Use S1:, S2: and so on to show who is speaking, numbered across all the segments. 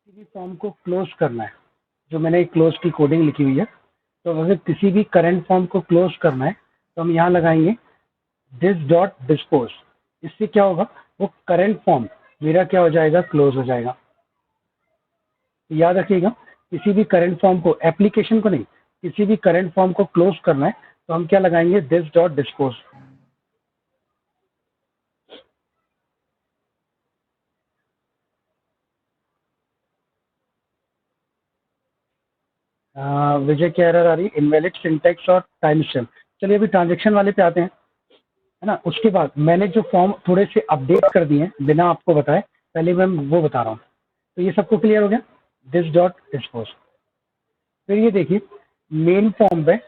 S1: किसी भी फॉर्म को क्लोज करना है, जो मैंने एक क्लोज की कोडिंग लिखी हुई है, तो अगर किसी भी करंट फॉर्म को क्लोज करना है तो हम यहाँ लगाएंगे दिस डॉट डिस्पोज। इससे क्या होगा, वो करंट फॉर्म मेरा क्या हो जाएगा, क्लोज हो जाएगा। याद रखिएगा, किसी भी करंट फॉर्म को, एप्लीकेशन को नहीं, किसी भी करंट फॉर्म को क्लोज करना है तो हम क्या लगाएंगे, दिस डॉट डिस्पोज। विजय की एरर आ रही, इनवैलिड सिंटैक्स और टाइम स्टैम्प। चलिए अभी ट्रांजेक्शन वाले पे आते हैं, है ना। उसके बाद मैंने जो फॉर्म थोड़े से अपडेट कर दिए हैं बिना आपको बताए, पहले मैं वो बता रहा हूँ। तो ये सबको क्लियर हो गया, दिस डॉट डिस्पोज। फिर ये देखिए, मेन फॉर्म पे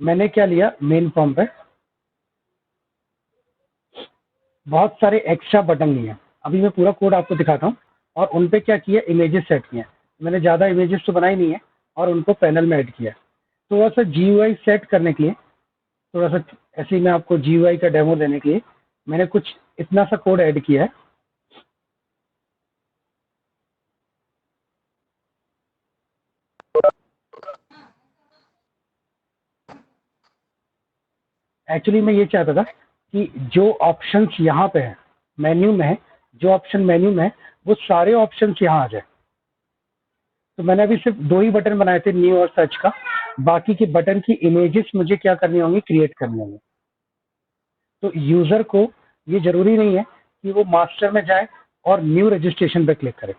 S1: मैंने क्या लिया, मेन फॉर्म पे बहुत सारे एक्स्ट्रा बटन लिए हैं। अभी मैं पूरा कोड आपको दिखाता हूँ, और उन पे क्या किया, इमेजेस सेट किए हैं। मैंने ज़्यादा इमेजेस तो बनाई नहीं है, और उनको पैनल में ऐड किया। थोड़ा सा GUI सेट करने के लिए, थोड़ा सा ऐसे ही मैं आपको GUI का डेमो देने के लिए मैंने कुछ इतना सा कोड ऐड किया है। एक्चुअली मैं ये चाहता था कि जो ऑप्शंस यहाँ पे है, मेन्यू में है, जो ऑप्शन मेन्यू में है, वो सारे ऑप्शंस यहाँ आ जाए। तो मैंने अभी सिर्फ 2 ही बटन बनाए थे, न्यू और सर्च का। बाकी के बटन की इमेजेस मुझे क्या करनी होंगी, क्रिएट करनी होंगी। तो यूजर को ये जरूरी नहीं है कि वो मास्टर में जाए और न्यू रजिस्ट्रेशन पे क्लिक करे।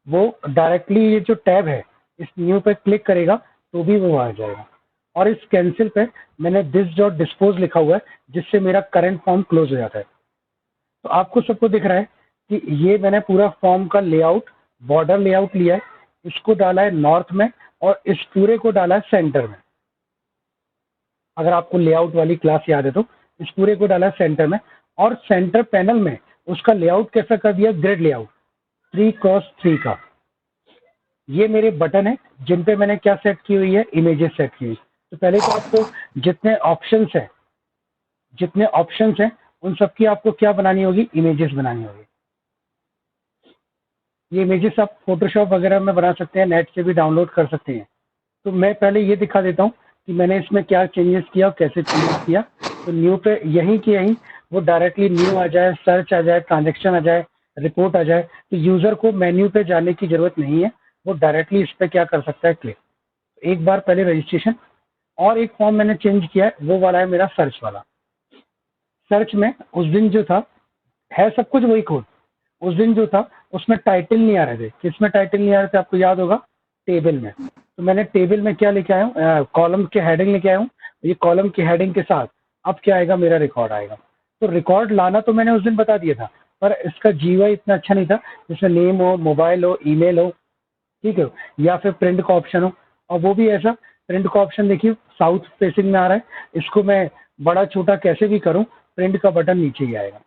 S1: वो डायरेक्टली ये जो टैब है, इस न्यू पे क्लिक करेगा तो भी वो आ जाएगा। और इस कैंसिल पे मैंने दिस डॉट डिस्पोज लिखा हुआ है, जिससे मेरा करंट फॉर्म क्लोज हो जाता है। तो आपको सबको दिख रहा है कि ये मैंने पूरा फॉर्म का लेआउट, बॉर्डर लेआउट लिया है, इसको डाला है नॉर्थ में, और इस पूरे को डाला है सेंटर में। अगर आपको लेआउट वाली क्लास याद है तो इस पूरे को डाला है सेंटर में, और सेंटर पैनल में उसका लेआउट कैसा कर दिया, ग्रिड लेआउट 3x3 का। ये मेरे बटन है जिन पे मैंने क्या सेट की हुई है, इमेजेस सेट की हुई। तो पहले तो आपको जितने ऑप्शंस हैं, जितने ऑप्शंस हैं उन सबकी आपको क्या बनानी होगी, इमेजेस बनानी होगी। ये इमेजेस आप फोटोशॉप वगैरह में बना सकते हैं, नेट से भी डाउनलोड कर सकते हैं। तो मैं पहले ये दिखा देता हूँ कि मैंने इसमें क्या चेंजेस किया और कैसे चेंजेस किया। तो न्यू पे यहीं की यहीं वो डायरेक्टली न्यू आ जाए, सर्च आ जाए, ट्रांजेक्शन आ जाए, रिपोर्ट आ जाए। तो यूजर को मेन्यू पे जाने की जरूरत नहीं है, वो डायरेक्टली इस पे क्या कर सकता है, क्लिक। एक बार पहले रजिस्ट्रेशन। और एक फॉर्म मैंने चेंज किया है, वो वाला है मेरा सर्च वाला। सर्च में उस दिन जो था, है सब कुछ वही कोड। उस दिन जो था उसमें टाइटल नहीं आ रहे थे। किसमें टाइटल नहीं आ रहे थे आपको याद होगा, टेबल में। तो मैंने टेबल में क्या लेके आया हूँ, कॉलम के हेडिंग लेके आया हूँ। ये कॉलम के हेडिंग के साथ अब क्या आएगा, मेरा रिकॉर्ड आएगा। तो रिकॉर्ड लाना तो मैंने उस दिन बता दिया था, पर इसका GUI इतना अच्छा नहीं था, जिसमें नेम हो, मोबाइल हो, ईमेल हो, ठीक है, या फिर प्रिंट का ऑप्शन हो। और वो भी ऐसा, प्रिंट का ऑप्शन देखिए साउथ फेसिंग में आ रहा है, इसको मैं बड़ा छोटा कैसे भी करूं, प्रिंट का बटन नीचे ही आएगा।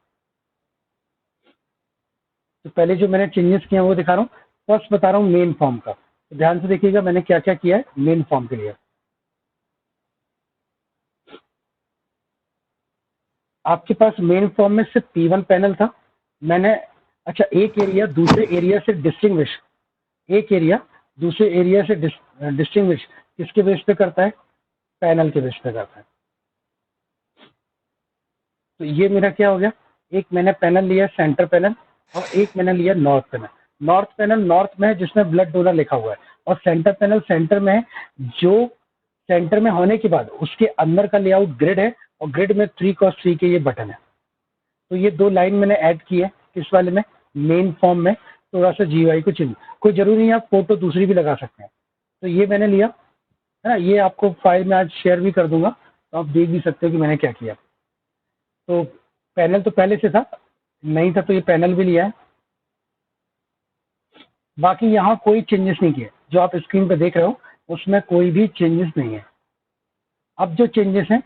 S1: तो पहले जो मैंने चेंजेस किए हैं वो दिखा रहा हूँ। फर्स्ट बता रहा हूँ मेन फॉर्म का, तो ध्यान से देखिएगा मैंने क्या क्या किया है मेन फॉर्म के लिए। आपके पास मेन फॉर्म में सिर्फ P1 पैनल था। मैंने, अच्छा, एक एरिया दूसरे एरिया से डिस्टिंग्विश, एक एरिया दूसरे एरिया से डिस्टिंग्विश किसके बेस पे करता है, पैनल के बेस पे करता है। तो ये मेरा क्या हो गया, एक मैंने पैनल लिया सेंटर पैनल, और एक मैंने लिया north panel. North panel north में है, जिसमें ब्लड डोनर लिखा हुआ है, और सेंटर पैनल सेंटर में है, जो सेंटर में होने के बाद उसके अंदर का लेआउट ग्रिड है, और ग्रिड में 3x3 के ये बटन है। तो ये 2 लाइन मैंने ऐड की है किस वाले में, मेन फॉर्म में। थोड़ा सा GUI को चेंज, कोई जरूरी नहीं, आप फोटो दूसरी भी लगा सकते हैं। तो ये मैंने लिया, है ना। ये आपको फाइल में आज शेयर भी कर दूंगा, तो आप देख भी सकते हो कि मैंने क्या किया। तो पैनल तो पहले से था, नहीं था तो ये पैनल भी लिया है। बाकी यहाँ कोई चेंजेस नहीं किए, जो आप स्क्रीन पे देख रहे हो उसमें कोई भी चेंजेस नहीं है। अब जो चेंजेस हैं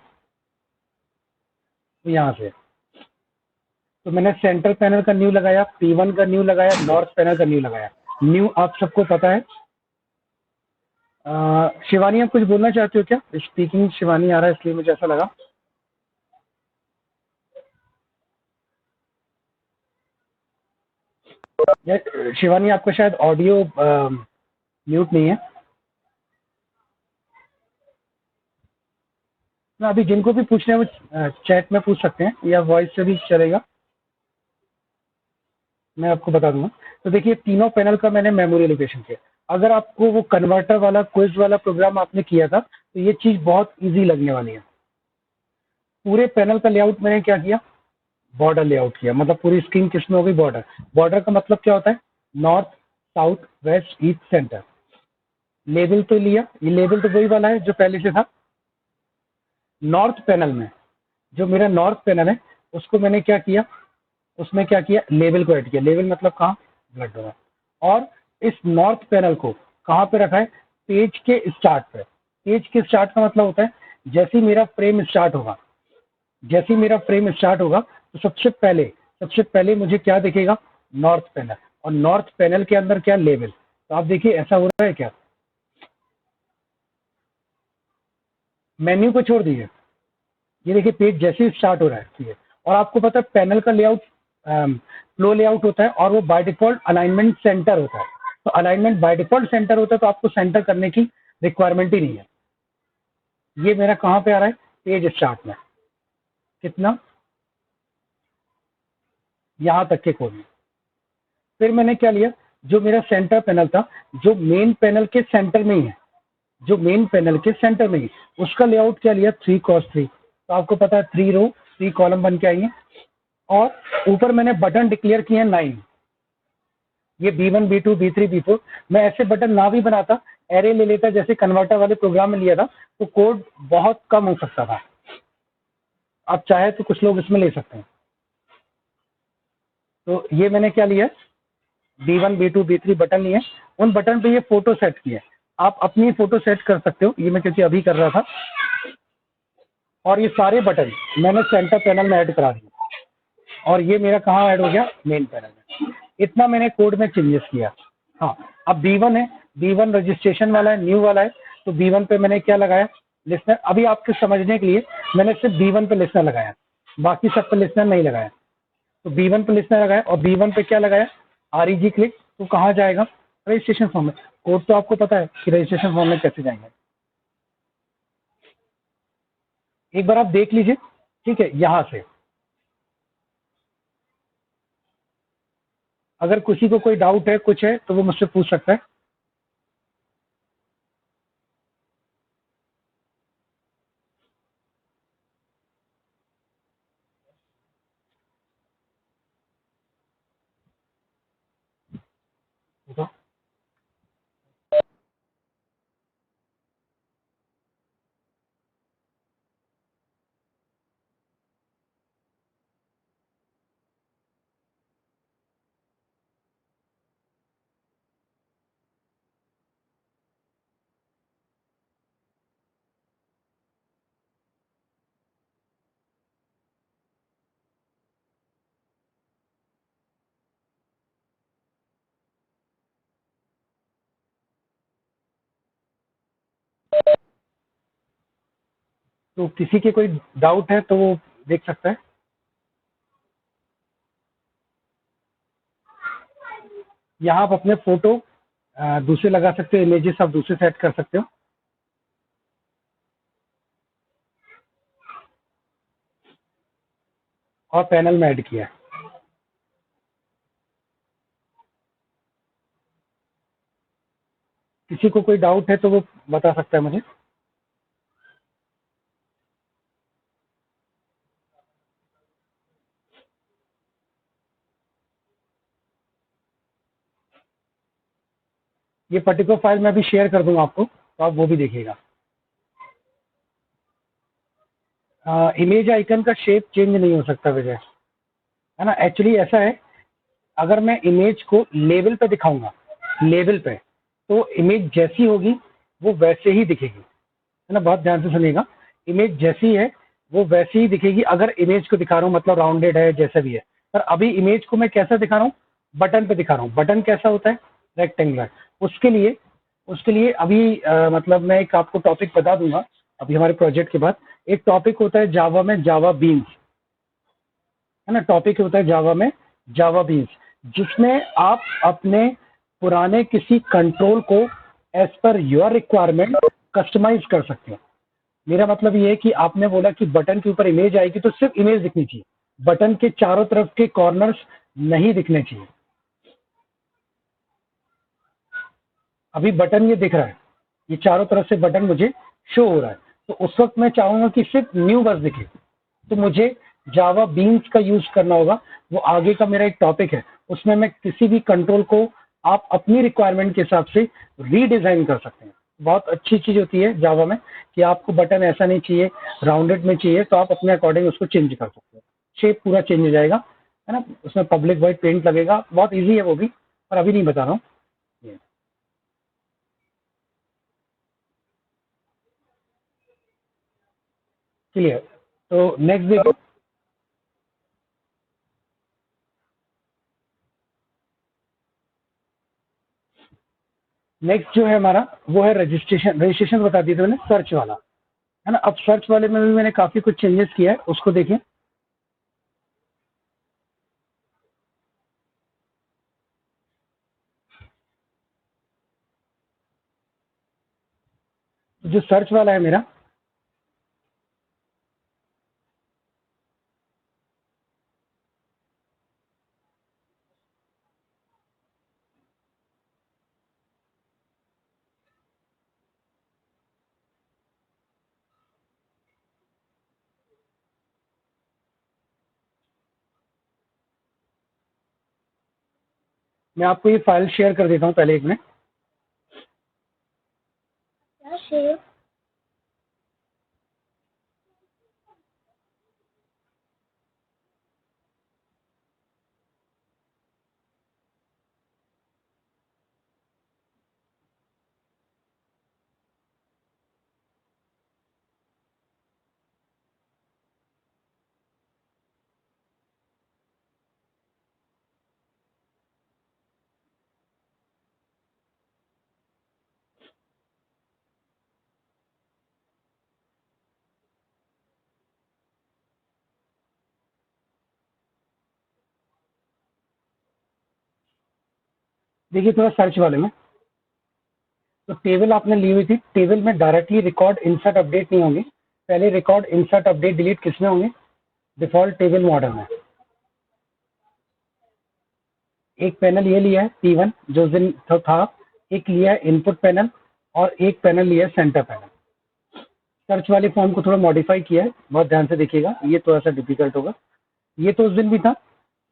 S1: वो यहाँ से। तो मैंने सेंट्रल पैनल का न्यू लगाया, P1 का न्यू लगाया, नॉर्थ पैनल का न्यू लगाया। न्यू आप सबको पता है। शिवानी, आप कुछ बोलना चाहते हो क्या? स्पीकिंग शिवानी आ रहा है, इसलिए मुझे ऐसा लगा। शिवानी आपका शायद ऑडियो म्यूट नहीं है ना। अभी जिनको भी पूछना है वो चैट में पूछ सकते हैं या वॉइस से भी चलेगा, मैं आपको बता दूंगा। तो देखिए तीनों पैनल का मैंने मेमोरी एलोकेशन किया। अगर आपको वो कन्वर्टर वाला क्विज वाला प्रोग्राम आपने किया था तो ये चीज़ बहुत ईजी लगने वाली है। पूरे पैनल का लेआउट मैंने क्या किया, बॉर्डर लेआउट किया। मतलब पूरी स्क्रीन किसमें हो गई, बॉर्डर। बॉर्डर का मतलब क्या होता है, north south west east centre. Label तो लिया, ये लेबल तो वही वाला है जो पहले से था। नॉर्थ पैनल में जो मेरा नॉर्थ पैनल है उसको मैंने क्या किया, उसमें क्या किया, लेबल को ऐड किया। लेबल मतलब कहाँ, ब्लड डोनर। और इस नॉर्थ पैनल को कहाँ पे रखा है, पेज के स्टार्ट पे। पेज के स्टार्ट का मतलब होता है जैसे ही मेरा फ्रेम स्टार्ट होगा, जैसे ही मेरा फ्रेम स्टार्ट होगा तो सबसे पहले मुझे क्या दिखेगा, नॉर्थ पैनल। और नॉर्थ पैनल के अंदर क्या, लेबल। तो आप देखिए ऐसा हो रहा है क्या, मेन्यू को छोड़ दीजिए, ये देखिए पेज जैसे ही स्टार्ट हो रहा है, ठीक है। और आपको पता है पैनल का लेआउट फ्लो लेआउट होता है और वो बाय डिफॉल्ट अलाइनमेंट सेंटर होता है। तो अलाइनमेंट बाय डिफॉल्ट सेंटर होता है, तो आपको सेंटर करने की रिक्वायरमेंट ही नहीं है। ये मेरा कहाँ पे आ रहा है, पेज स्टार्ट में, कितना, यहाँ तक के कोड में। फिर मैंने क्या लिया, जो मेरा सेंटर पैनल था, जो मेन पैनल के सेंटर में ही है, जो मेन पैनल के सेंटर में ही, उसका लेआउट क्या लिया, 3x3। तो आपको पता है 3 रो 3 कॉलम बन के आएंगे। और ऊपर मैंने बटन डिक्लेयर किए हैं 9। ये B1 B2 B3 B4। मैं ऐसे बटन ना भी बनाता, एरे ले लेता जैसे कन्वर्टर वाले प्रोग्राम में लिया था, तो कोड बहुत कम हो सकता था। आप चाहे तो कुछ लोग इसमें ले सकते हैं। तो ये मैंने क्या लिया, B1 B2 B3 बटन लिए। उन बटन पे ये फोटो सेट किए। आप अपनी फोटो सेट कर सकते हो, ये मैं क्योंकि अभी कर रहा था। और ये सारे बटन मैंने सेंटर पैनल में ऐड करा दिए। और ये मेरा कहाँ ऐड हो गया, मेन पैनल में। इतना मैंने कोड में चेंजेस किया। हाँ, अब B1 है, B1 रजिस्ट्रेशन वाला है, न्यू वाला है। तो B1 पे मैंने क्या लगाया, लिस्नर। अभी आपके समझने के लिए मैंने सिर्फ B1 पे लिस्नर लगाया, बाकी सब पे लिस्नर नहीं लगाया। तो B1 पे लिस्नर लगाया और B1 पे क्या लगाया, REG क्लिक। तो कहाँ जाएगा, रजिस्ट्रेशन फॉर्म में। कोड तो आपको पता है कि रजिस्ट्रेशन फॉर्म में कैसे जाएंगे, एक बार आप देख लीजिए, ठीक है। यहाँ से अगर किसी को कोई डाउट है, कुछ है, तो वो मुझसे पूछ सकता है। बताओ। तो किसी के कोई डाउट है तो वो देख सकता है। यहाँ आप अपने फोटो दूसरे लगा सकते हो, इमेजेस आप दूसरे सेट कर सकते हो। और पैनल में ऐड किया है। किसी को कोई डाउट है तो वो बता सकता है मुझे। ये पर्टिकुलर फाइल मैं अभी शेयर कर दूंगा आपको, तो आप वो भी देखिएगा। इमेज आइकन का शेप चेंज नहीं हो सकता विजय, है ना। एक्चुअली ऐसा है, अगर मैं इमेज को लेवल पे दिखाऊंगा, लेवल पे, तो इमेज जैसी होगी वो वैसे ही दिखेगी, है ना। बहुत ध्यान से सुनिएगा, इमेज जैसी है वो वैसी ही दिखेगी। अगर इमेज को दिखा रहा हूँ मतलब राउंडेड है, जैसा भी है। पर अभी इमेज को मैं कैसा दिखा रहा हूँ, बटन पे दिखा रहा हूँ। बटन कैसा होता है, रेक्टेंगुलर। उसके लिए अभी मतलब मैं एक आपको टॉपिक बता दूंगा अभी हमारे प्रोजेक्ट के बाद। एक टॉपिक होता है जावा में, जावा बीन्स, है ना। टॉपिक होता है जावा में, जावा बीन्स। जिसमें आप अपने पुराने किसी कंट्रोल को as per your requirement customise कर सकते हैं। मेरा मतलब ये है कि आपने बोला कि बटन के ऊपर इमेज आएगी तो सिर्फ इमेज दिखनी चाहिए, बटन के चारों तरफ के कॉर्नर्स नहीं दिखने चाहिए। अभी बटन ये दिख रहा है, ये चारों तरफ से बटन मुझे शो हो रहा है, तो उस वक्त मैं चाहूंगा कि सिर्फ न्यू बस दिखे, तो मुझे जावा बीन्स का यूज करना होगा। वो आगे का मेरा एक टॉपिक है, उसमें मैं किसी भी कंट्रोल को आप अपनी रिक्वायरमेंट के हिसाब से रीडिजाइन कर सकते हैं। बहुत अच्छी चीज होती है जावा में कि आपको बटन ऐसा नहीं चाहिए, राउंडेड में चाहिए, तो आप अपने अकॉर्डिंग उसको चेंज कर सकते हैं, शेप पूरा चेंज हो जाएगा, है ना। उसमें पब्लिक वाइड पेंट लगेगा, बहुत ईजी है वो भी, पर अभी नहीं बता रहा हूँ। क्लियर। तो नेक्स्ट देखो, नेक्स्ट जो है हमारा वो है रजिस्ट्रेशन। रजिस्ट्रेशन बता दिया था मैंने, सर्च वाला, है ना। अब सर्च वाले में भी मैंने काफी कुछ चेंजेस किया है, उसको देखिए। जो सर्च वाला है मेरा, मैं आपको ये फाइल शेयर कर देता हूँ पहले एक मिनट। देखिए थोड़ा सर्च वाले में, तो टेबल आपने ली हुई थी, टेबल में डायरेक्टली रिकॉर्ड इंसर्ट अपडेट नहीं होंगे। पहले रिकॉर्ड इंसर्ट अपडेट डिलीट किसमें होंगे? डिफॉल्ट टेबल मॉडल में। एक पैनल ये लिया है P1 जो उस दिन तो था, एक लिया है इनपुट पैनल, और एक पैनल लिया है सेंटर पैनल। सर्च वाले फॉर्म को थोड़ा मॉडिफाई किया है, बहुत ध्यान से देखिएगा, ये थोड़ा सा डिफिकल्ट होगा। ये तो उस दिन भी था,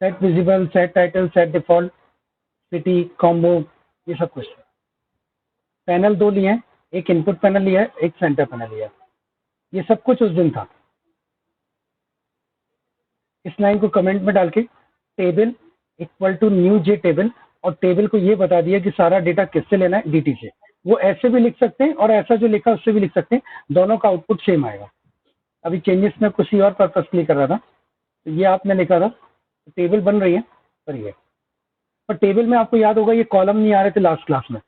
S1: set visible, set title, set default, city, combo, ये सब कुछ। पैनल दो लिए हैं, एक इनपुट पैनल लिया है, एक सेंटर पैनल लिया है, ये सब कुछ उस दिन था। इस लाइन को कमेंट में डाल के table equal to new J table, और टेबल को ये बता दिया कि सारा डेटा किससे लेना है, डीटी से। वो ऐसे भी लिख सकते हैं और ऐसा जो लिखा उससे भी लिख सकते हैं, दोनों का आउटपुट सेम आएगा। अभी चेंजेस में किसी और पर्पज के लिए कर रहा था, तो ये आपने लिखा था, तो टेबल बन रही है, पर ये, पर टेबल में आपको याद होगा ये कॉलम नहीं आ रहे थे लास्ट क्लास में,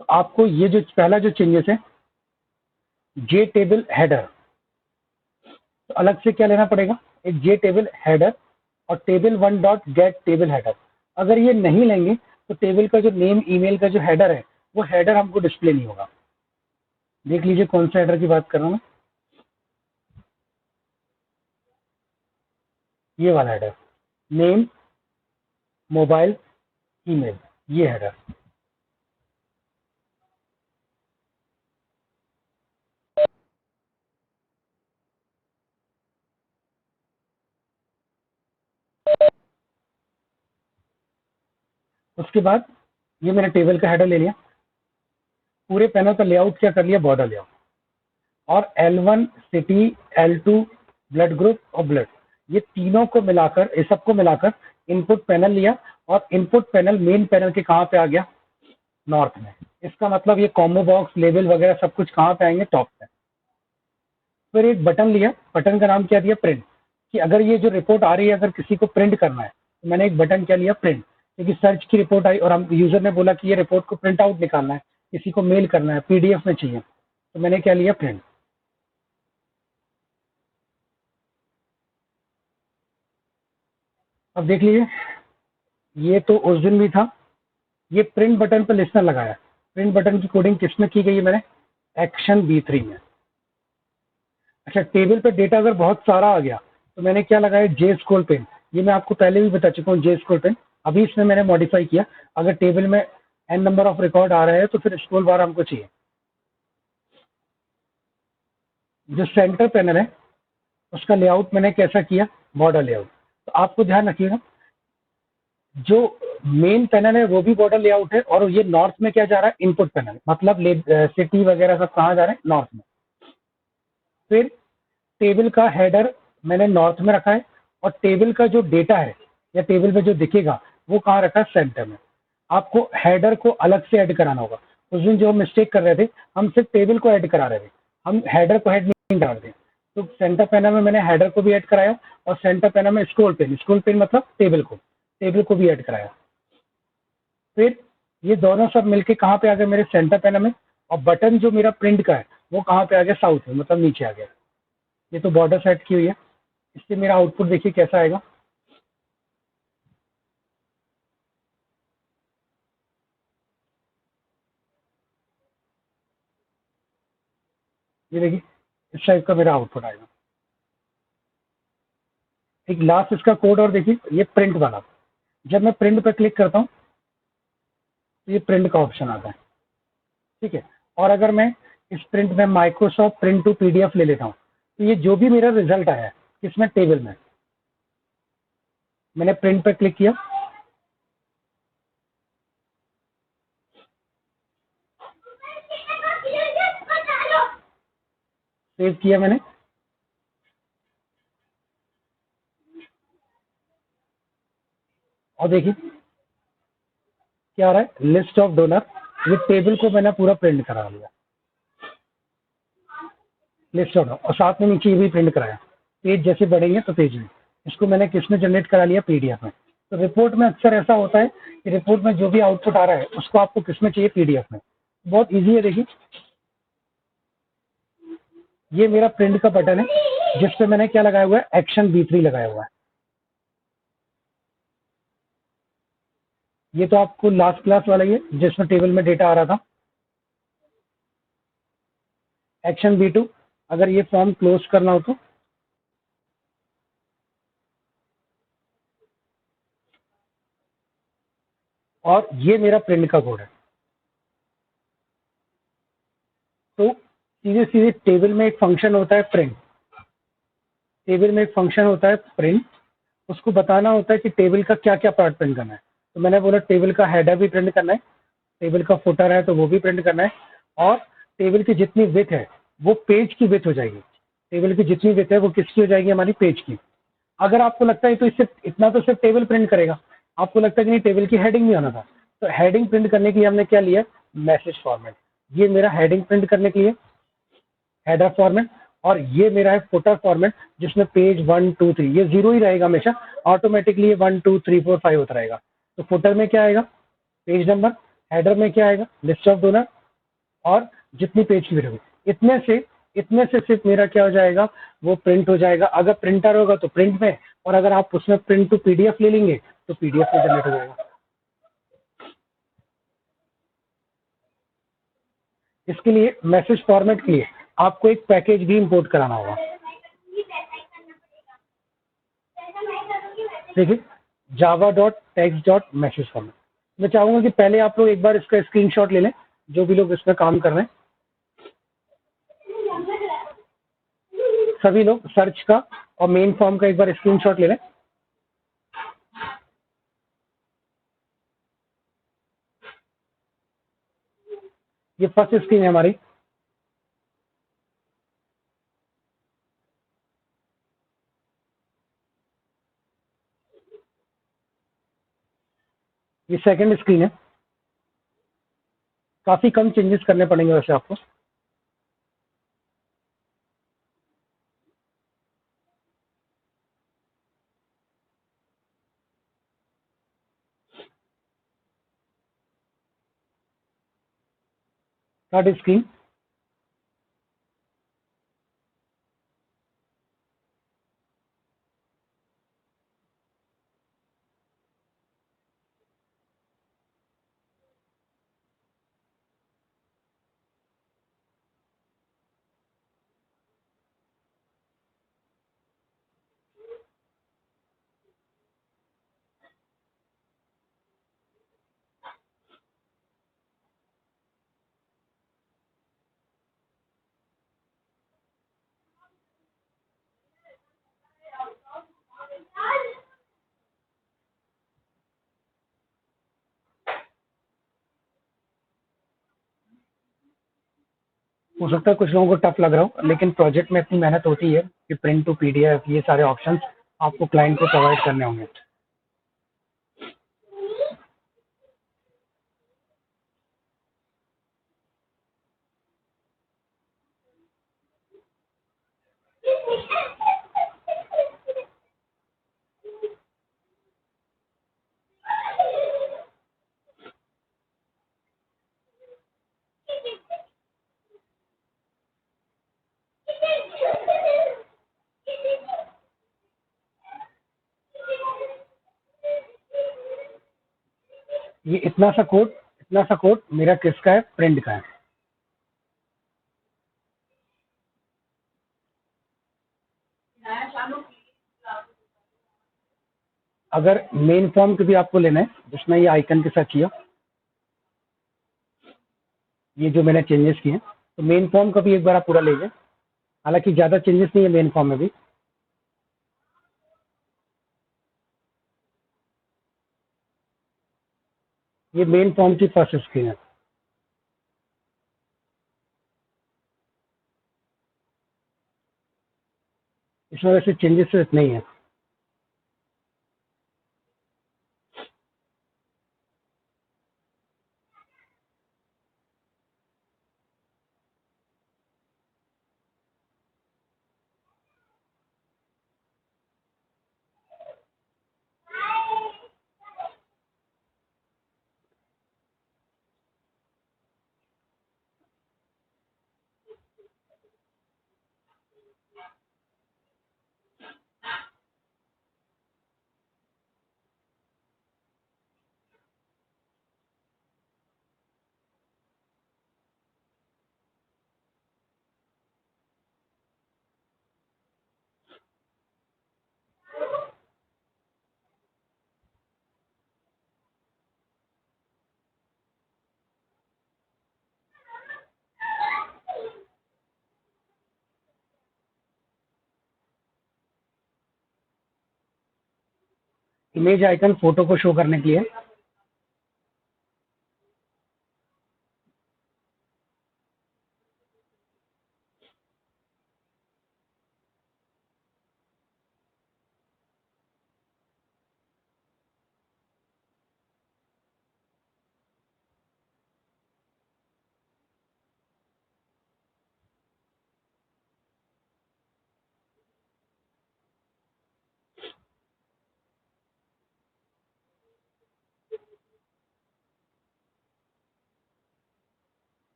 S1: तो आपको ये जो पहला जो चेंजेस है, जे टेबल हेडर, तो अलग से क्या लेना पड़ेगा, एक जे टेबल हेडर और table one dot gate table header. अगर ये नहीं लेंगे तो टेबल का जो नेम ईमेल का जो हेडर है, वो हेडर हमको डिस्प्ले नहीं होगा। देख लीजिए कौन सा हेडर की बात कर रहा हूँ मैं, ये वाला हेडर, नेम, मोबाइल, ईमेल, ये हेडर। उसके बाद ये मैंने टेबल का हेडर ले लिया, पूरे पैनल का लेआउट क्या कर लिया, बॉर्डर लेआउट, और L1 city, L2 blood group और ब्लड, ये तीनों को मिलाकर, इस सबको मिलाकर इनपुट पैनल लिया, और इनपुट पैनल मेन पैनल के कहाँ पे आ गया, नॉर्थ में। इसका मतलब ये कॉम्बो बॉक्स, लेबल वगैरह सब कुछ कहाँ पे आएंगे, टॉप पे। फिर एक बटन लिया, बटन का नाम क्या दिया, प्रिंट, कि अगर ये जो रिपोर्ट आ रही है अगर किसी को प्रिंट करना है, तो मैंने एक बटन क्या लिया, प्रिंट, क्योंकि सर्च की रिपोर्ट आई और हम यूजर ने बोला कि ये रिपोर्ट को प्रिंट आउट निकालना है, किसी को मेल करना है, पीडीएफ में चाहिए, तो मैंने क्या लिया, प्रिंट। अब देख लीजिए, ये तो उस दिन भी था। ये प्रिंट बटन पर लिस्टनर लगाया। प्रिंट बटन की कोडिंग किसमें की गई है? मैंने एक्शन B3 में। अच्छा, टेबल पे डेटा अगर बहुत सारा आ गया तो मैंने क्या लगाया? जे स्क्रॉल पेन। ये मैं आपको पहले भी बता चुका हूँ, जे स्क्रॉल पेन। अभी इसमें मैंने मॉडिफाई किया। अगर टेबल में एन नंबर ऑफ रिकॉर्ड आ रहे हैं तो फिर स्क्रॉल बार हमको चाहिए। जो सेंटर पैनल है उसका लेआउट मैंने कैसा किया? Border layout. तो आपको ध्यान रखिएगा, जो मेन पैनल है वो भी बॉर्डर लेआउट है, और ये नॉर्थ में क्या जा रहा है? इनपुट पैनल, मतलब सिटी वगैरह सब कहाँ जा रहे हैं? नॉर्थ में। फिर टेबल का हेडर मैंने नॉर्थ में रखा है, और टेबल का जो डेटा है या टेबल में जो दिखेगा वो कहाँ रखा है? सेंटर में। आपको हेडर को अलग से ऐड कराना होगा। उस दिन जो हम मिस्टेक कर रहे थे, हम सिर्फ टेबल को ऐड करा रहे थे, हम हेडर को ऐड नहीं करा रहे थे। तो सेंटर पैनल में मैंने हेडर को भी ऐड कराया, और सेंटर पैनल में स्क्रॉल पेन मतलब टेबल को भी ऐड कराया। फिर ये दोनों सब मिलके कहाँ पे आ गए? मेरे सेंटर पैनल में। और बटन जो मेरा प्रिंट का है वो कहाँ पे आ गया? साउथ में, मतलब नीचे आ गया। ये तो बॉर्डर सेट की हुई है। इससे मेरा आउटपुट देखिए कैसा आएगा। ये देखिए, इस टाइप का मेरा आउटपुट आएगा। एक लास्ट इसका कोड और देखिए, ये प्रिंट वाला। जब मैं प्रिंट पर क्लिक करता हूँ तो ये प्रिंट का ऑप्शन आता है। ठीक है। और अगर मैं इस प्रिंट में माइक्रोसॉफ्ट प्रिंट टू PDF ले लेता हूँ, तो ये जो भी मेरा रिजल्ट आया है इसमें टेबल में, मैंने प्रिंट पर क्लिक किया, सेव किया मैंने, और देखिए क्या आ रहा है? List of donor. ये टेबल को मैंने पूरा प्रिंट करा लिया, लिस्ट ऑफ डोनर, और साथ में नीचे ये भी प्रिंट कराया। पेज जैसे बढ़ेंगे तो पेज में, इसको मैंने किसमें जनरेट करा लिया? PDF में। तो रिपोर्ट में अक्सर ऐसा होता है कि रिपोर्ट में जो भी आउटपुट आ रहा है उसको आपको किसमें चाहिए? PDF में। बहुत ईजी है। देखिए, ये मेरा प्रिंट का बटन है जिसपे मैंने क्या लगाया हुआ है? एक्शन B3 लगाया हुआ है। ये तो आपको लास्ट क्लास वाला ही है जिसमें टेबल में डेटा आ रहा था। एक्शन B2, अगर ये फॉर्म क्लोज करना हो तो, और ये मेरा प्रिंट का कोड है। तो सीधे सीधे टेबल में एक फंक्शन होता है प्रिंट। टेबल में एक फंक्शन होता है प्रिंट। उसको बताना होता है कि टेबल का क्या क्या पार्ट प्रिंट करना है। तो मैंने बोला टेबल का हेडर भी प्रिंट करना है, टेबल का फुटर है तो वो भी प्रिंट करना है, और टेबल की जितनी विड्थ है वो पेज की विड्थ हो जाएगी। टेबल की जितनी विड्थ है वो किसकी हो जाएगी? हमारी पेज की। अगर आपको लगता है तो इससे इतना तो सिर्फ टेबल प्रिंट करेगा, आपको लगता है कि नहीं टेबल की हेडिंग भी आना था, तो हेडिंग प्रिंट करने के लिए हमने क्या लिया? Message format. ये मेरा हेडिंग प्रिंट करने के लिए हेडर फॉर्मेट, और ये मेरा है फुटर फॉर्मेट जिसमें पेज 1 2 3, ये जीरो ही रहेगा हमेशा, ऑटोमेटिकली ये 1 2 3 4 5 होता रहेगा। तो फुटर में क्या आएगा? Page number. हेडर में क्या आएगा? List of donor. और जितनी पेज की वीडियो, इतने से सिर्फ मेरा क्या हो जाएगा? वो प्रिंट हो जाएगा। अगर प्रिंटर होगा तो प्रिंट में, और अगर आप उसमें प्रिंट टू PDF ले लेंगे तो PDF में जनरेट हो जाएगा। इसके लिए मैसेज फॉर्मेट के लिए आपको एक पैकेज भी इंपोर्ट कराना होगा। देखिए, java.text.message फॉर्मेट। मैं चाहूंगा कि पहले आप लोग एक बार इसका स्क्रीनशॉट ले लें, जो भी लोग इसमें काम कर रहे हैं सभी लोग सर्च का और मेन फॉर्म का एक बार स्क्रीनशॉट ले लें। ये फर्स्ट स्क्रीन है हमारी। ये सेकंड स्क्रीन है। काफी कम चेंजेस करने पड़ेंगे वैसे आपको। Third screen. हो सकता है कुछ लोगों को टफ लग रहा हो, लेकिन प्रोजेक्ट में इतनी मेहनत होती है कि प्रिंट टू पीडीएफ ये सारे ऑप्शंस आपको क्लाइंट को प्रोवाइड करने होंगे। ये इतना सा कोड मेरा किसका है? प्रिंट का है। अगर मेन फॉर्म के भी आपको लेना है, जिसमें ये आइकन के साथ किया, ये जो मैंने चेंजेस किए, तो मेन फॉर्म का भी एक बार आप पूरा लीजिए। हालांकि ज़्यादा चेंजेस नहीं है मेन फॉर्म में भी। ये मेन फॉर्म की फर्स्ट स्क्रीन है। इसमें वैसे चेंजेस तो इतने ही है। इमेज आइकन फोटो को शो करने के लिए।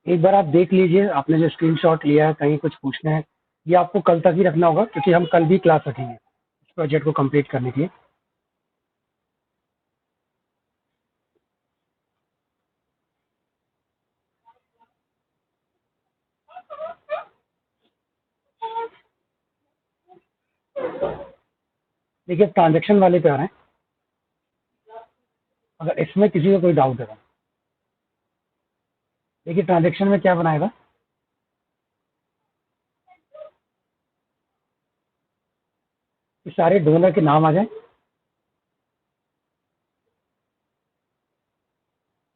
S1: एक बार आप देख लीजिए, आपने जो स्क्रीनशॉट लिया है, कहीं कुछ पूछना है, ये आपको कल तक ही रखना होगा, क्योंकि हम कल भी क्लास रखेंगे इस प्रोजेक्ट को कंप्लीट करने के लिए। देखिए, ट्रांजेक्शन वाले पे आ रहे हैं। अगर इसमें किसी को कोई डाउट है तो देखिए, ट्रांजेक्शन में क्या बनाएगा, कि सारे डोनर के नाम आ जाए,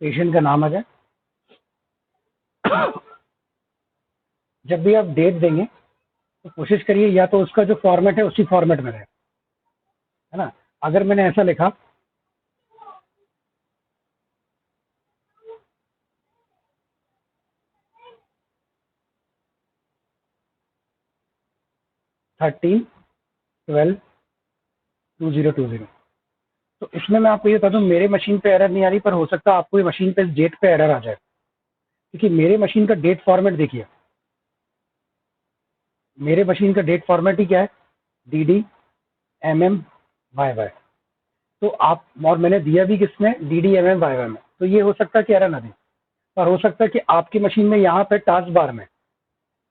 S1: पेशेंट का नाम आ जाए। जब भी आप डेट देंगे तो कोशिश करिए या तो उसका जो फॉर्मेट है उसी फॉर्मेट में रहे, है ना। अगर मैंने ऐसा लिखा, थर्टीन 12/2020, तो इसमें मैं आपको ये बता दूं, मेरे मशीन पे एरर नहीं आ रही, पर हो सकता है आपको ये मशीन पे डेट पे एरर आ जाए, क्योंकि मेरे मशीन का डेट फॉर्मेट देखिए, मेरे मशीन का डेट फॉर्मेट ही क्या है, D M M Y Y. तो आप, और मैंने दिया भी किसमें, D M M Y Y में, तो ये हो सकता है कि एरर ना दे। और हो सकता है कि आपकी मशीन में यहाँ पे टास्क बार में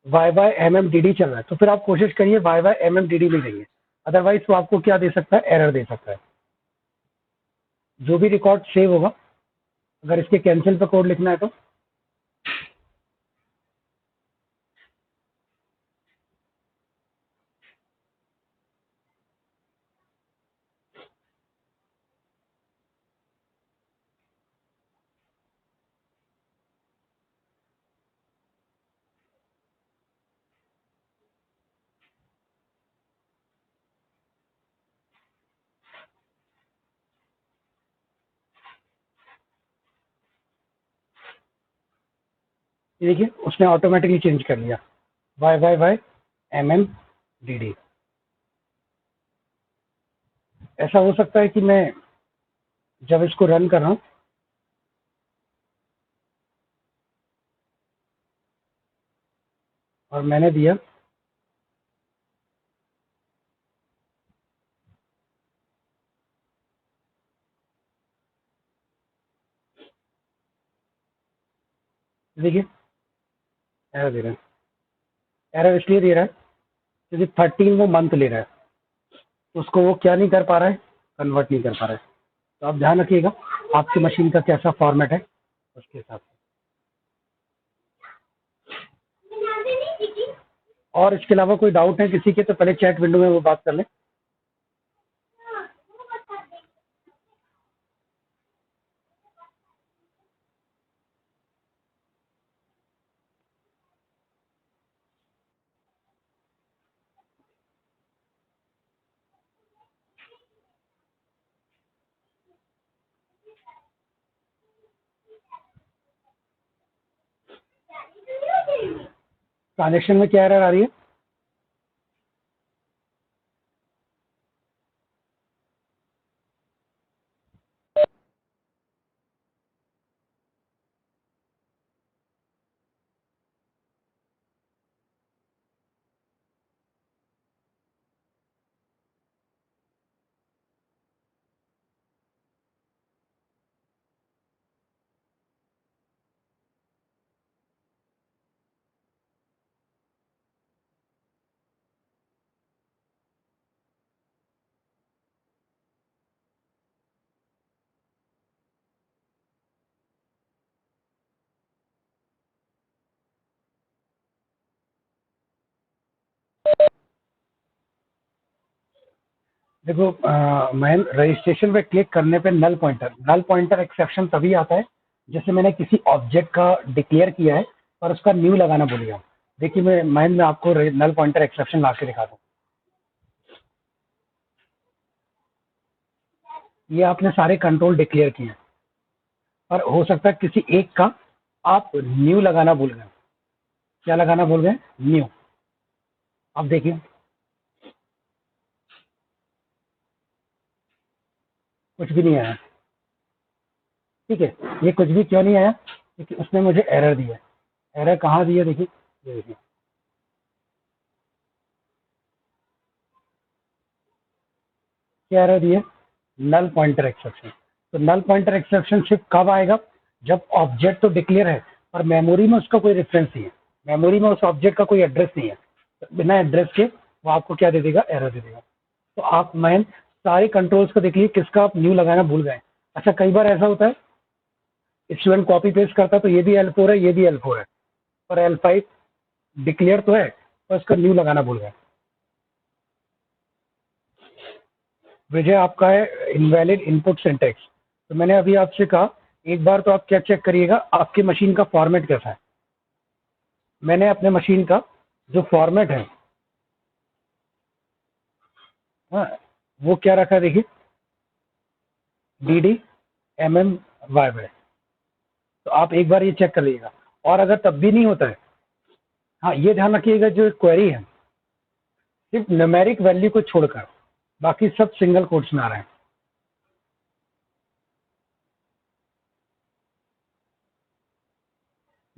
S1: Y Y M M D D चल रहा है, तो फिर आप कोशिश करिए Y Y M M D D में देंगे। अदरवाइज वो आपको क्या दे सकता है, एरर दे सकता है। जो भी रिकॉर्ड सेव होगा, अगर इसके कैंसिल पे कोड लिखना है तो ये देखिए उसने ऑटोमेटिकली चेंज कर लिया, Y Y Y M M D D. ऐसा हो सकता है कि मैं जब इसको रन कर रहा हूँ और मैंने दिया देखिए एरर दे रहा है। एरर इसलिए दे रहा है क्योंकि 13 वो मंथ ले रहा है, तो उसको वो क्या नहीं कर पा रहा है, कन्वर्ट नहीं कर पा रहा है। तो आप ध्यान रखिएगा आपकी मशीन का कैसा फॉर्मेट है उसके हिसाब से। और इसके अलावा कोई डाउट है किसी के तो पहले चैट विंडो में वो बात कर लें। ट्रांजेक्शन में क्या एरर आ रही है? देखो मैं रजिस्ट्रेशन पे क्लिक करने पे नल पॉइंटर एक्सेप्शन तभी आता है जैसे मैंने किसी ऑब्जेक्ट का डिक्लेयर किया है और उसका न्यू लगाना भूल गया। देखिए मैं आपको नल पॉइंटर एक्सेप्शन ला के दिखा दूँ। ये आपने सारे कंट्रोल डिक्लेयर किए हैं और हो सकता है किसी एक का आप न्यू लगाना भूल गए। क्या लगाना भूल गए? न्यू। अब देखिए कुछ भी नहीं आया। ठीक है, ये कुछ भी क्यों नहीं आया? क्योंकि उसने मुझे एरर दिया। एरर कहाँ दिया? देखिए ये देखिए, क्या एरर दिया? Null pointer exception. तो नल पॉइंटर एक्सेप्शन सिर्फ कब आएगा? जब ऑब्जेक्ट तो डिक्लेयर है पर मेमोरी में उसका कोई रेफरेंस नहीं है, मेमोरी में उस ऑब्जेक्ट का कोई एड्रेस नहीं है। तो बिना एड्रेस के वो आपको क्या दे देगा? एरर दे देगा। तो आप मैन सारे कंट्रोल्स को देख लीजिए किसका आप न्यू लगाना भूल गए। अच्छा कई बार ऐसा होता है स्टूडेंट कॉपी पेस्ट करता है तो ये भी L4 है ये भी L4 है पर L5 डिक्लेयर तो है पर उसका न्यू लगाना भूल गए। विजय आपका है इनवैलिड इनपुट सिंटेक्स। तो मैंने अभी आपसे कहा एक बार तो आप क्या चेक करिएगा आपकी मशीन का फॉर्मेट कैसा है। मैंने अपने मशीन का जो फॉर्मेट है, हाँ, वो क्या रखा है देखिए, DD MM YY। तो आप एक बार ये चेक कर लीजिएगा। और अगर तब भी नहीं होता है, हाँ ये ध्यान रखिएगा जो क्वेरी है सिर्फ न्यूमेरिक वैल्यू को छोड़कर बाकी सब सिंगल कोट्स में आ रहे हैं।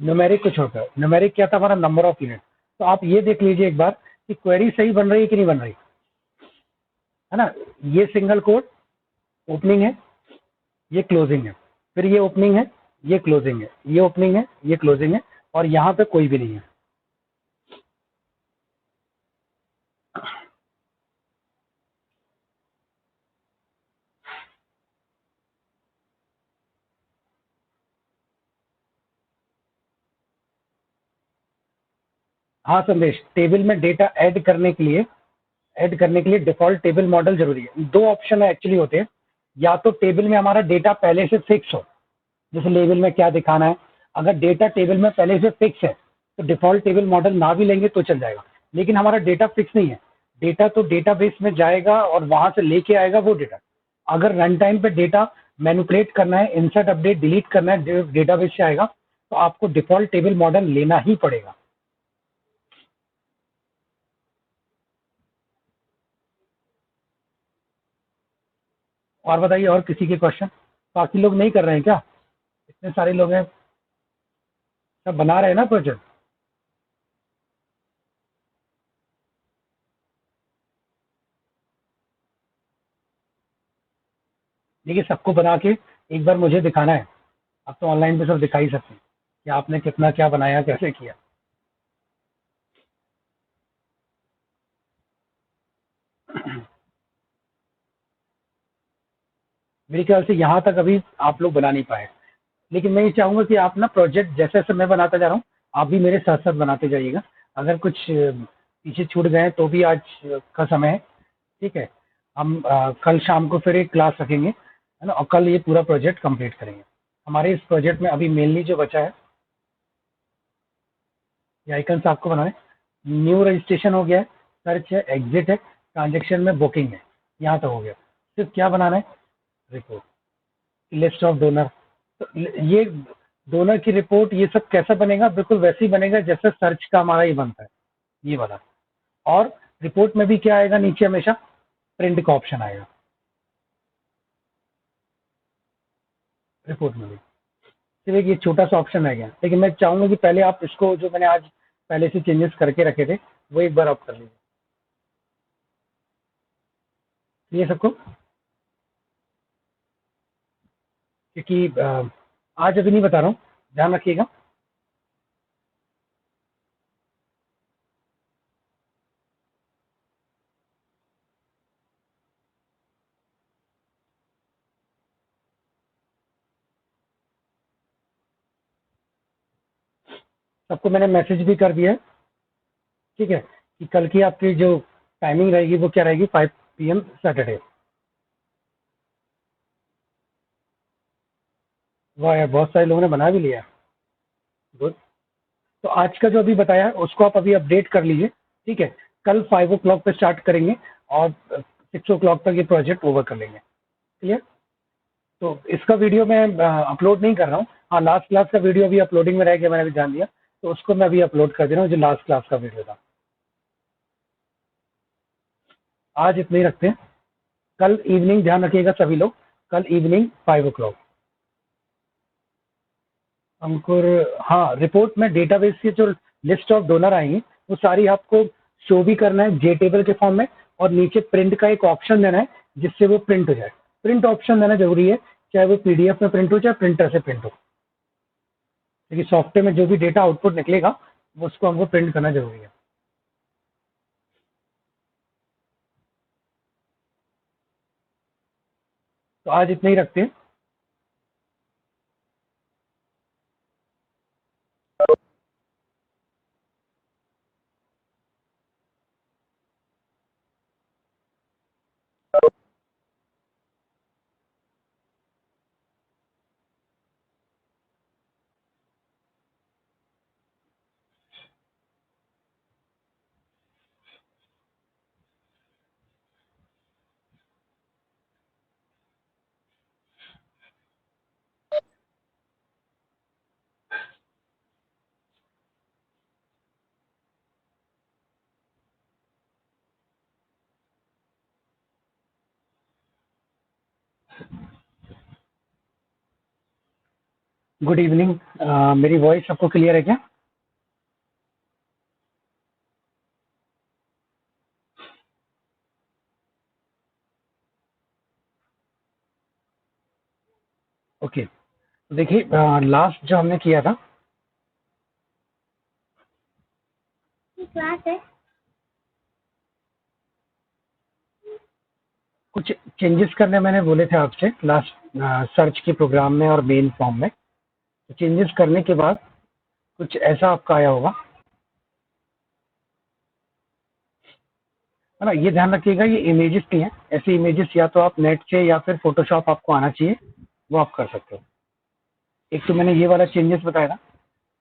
S1: न्यूमेरिक को छोड़कर, न्यूमेरिक क्या था हमारा? Number of unit. तो आप ये देख लीजिए एक बार कि क्वेरी सही बन रही है कि नहीं बन रही है ना। ये सिंगल कोट ओपनिंग है, ये क्लोजिंग है, फिर ये ओपनिंग है, ये क्लोजिंग है, ये ओपनिंग है, ये क्लोजिंग है, और यहाँ पे कोई भी नहीं है। हाँ संदेश, टेबल में डेटा ऐड करने के लिए डिफॉल्ट टेबल मॉडल जरूरी है। दो ऑप्शन है एक्चुअली होते हैं, या तो टेबल में हमारा डेटा पहले से फिक्स हो, जैसे लेवल में क्या दिखाना है। अगर डेटा टेबल में पहले से फिक्स है तो डिफॉल्ट टेबल मॉडल ना भी लेंगे तो चल जाएगा। लेकिन हमारा डेटा फिक्स नहीं है, डेटा तो डेटाबेस में जाएगा और वहां से लेके आएगा वो डेटा। अगर रन टाइम पे डेटा मैनिपुलेट करना है, इंसर्ट अपडेट डिलीट करना है, डेटाबेस से आएगा तो आपको डिफ़ॉल्ट टेबल मॉडल लेना ही पड़ेगा। और बताइए, और किसी के क्वेश्चन? बाकी लोग नहीं कर रहे हैं क्या? इतने सारे लोग हैं, सब बना रहे हैं ना प्रोजेक्ट? देखिए, सबको बना के एक बार मुझे दिखाना है। अब तो ऑनलाइन पे सब दिखा ही सकते हैं कि आपने कितना क्या बनाया, कैसे किया। मेरे ख्याल से यहाँ तक अभी आप लोग बना नहीं पाए, लेकिन मैं ये चाहूंगा कि आप ना प्रोजेक्ट जैसे जैसे मैं बनाता जा रहा हूँ, आप भी मेरे साथ साथ बनाते जाइएगा। अगर कुछ पीछे छूट गए तो भी आज का समय है, ठीक है। हम कल शाम को फिर एक क्लास रखेंगे, है ना, और कल ये पूरा प्रोजेक्ट कंप्लीट करेंगे। हमारे इस प्रोजेक्ट में अभी मेनली जो बचा है, ये आइकन्स आपको बनाना है। न्यू रजिस्ट्रेशन हो गया है, सर्च है, एग्जिट है, ट्रांजेक्शन में बुकिंग है, यहाँ तक हो गया। सिर्फ क्या बनाना है? Report, list of donor. तो ये डोनर की रिपोर्ट, ये सब कैसा बनेगा? बिल्कुल वैसे ही बनेगा जैसे सर्च का हमारा ये बनता है, ये वाला। और रिपोर्ट में भी क्या आएगा नीचे? हमेशा प्रिंट का ऑप्शन आएगा रिपोर्ट में भी। सिर्फ एक ये छोटा सा ऑप्शन रह गया, लेकिन मैं चाहूंगा कि पहले आप इसको, जो मैंने आज पहले से चेंजेस करके रखे थे, वो एक बार आप कर लीजिए। ये सबको, क्योंकि आज अभी नहीं बता रहा हूँ, ध्यान रखिएगा। सबको मैंने मैसेज भी कर दिया है, ठीक है, कि कल की आपकी जो टाइमिंग रहेगी वो क्या रहेगी? 5 PM सैटरडे। वाह यार, बहुत सारे लोगों ने बना भी लिया। गुड। तो आज का जो अभी बताया है उसको आप अभी अपडेट कर लीजिए, ठीक है। कल 5 o'clock पे स्टार्ट करेंगे और 6 o'clock तक ये प्रोजेक्ट ओवर कर लेंगे। क्लियर? तो इसका वीडियो मैं अपलोड नहीं कर रहा हूँ। हाँ, लास्ट क्लास का वीडियो अभी अपलोडिंग में रह गया, मैंने अभी ध्यान दिया, तो उसको मैं अभी अपलोड कर दे रहा हूँ, जो लास्ट क्लास का वीडियो था। आज इतने ही रखते हैं। कल इवनिंग ध्यान रखिएगा सभी लोग, कल इवनिंग 5 o'clock। अंकुर, हाँ, रिपोर्ट में डेटाबेस की जो लिस्ट ऑफ डोनर आएंगे वो सारी आपको शो भी करना है जे टेबल के फॉर्म में, और नीचे प्रिंट का एक ऑप्शन देना है जिससे वो प्रिंट हो जाए। प्रिंट ऑप्शन देना जरूरी है, चाहे वो पीडीएफ में प्रिंट हो चाहे प्रिंटर से प्रिंट हो, क्योंकि सॉफ्टवेयर में जो भी डेटा आउटपुट निकलेगा वो उसको हमको प्रिंट करना जरूरी है। तो आज इतना ही रखते हैं। Good evening. मेरी वॉइस सबको क्लियर है क्या? ओके, तो देखिए, लास्ट जो हमने किया था, क्लास है, कुछ चेंजेस करने मैंने बोले थे आपसे लास्ट सर्च के प्रोग्राम में और मेन फॉर्म में। तो चेंजेस करने के बाद कुछ ऐसा आपका आया होगा, है ना। ये ध्यान रखिएगा, ये इमेजेस नहीं है। ऐसे इमेजेस या तो आप नेट से या फिर फोटोशॉप आपको आना चाहिए, वो आप कर सकते हो। एक तो मैंने ये वाला चेंजेस बताया था।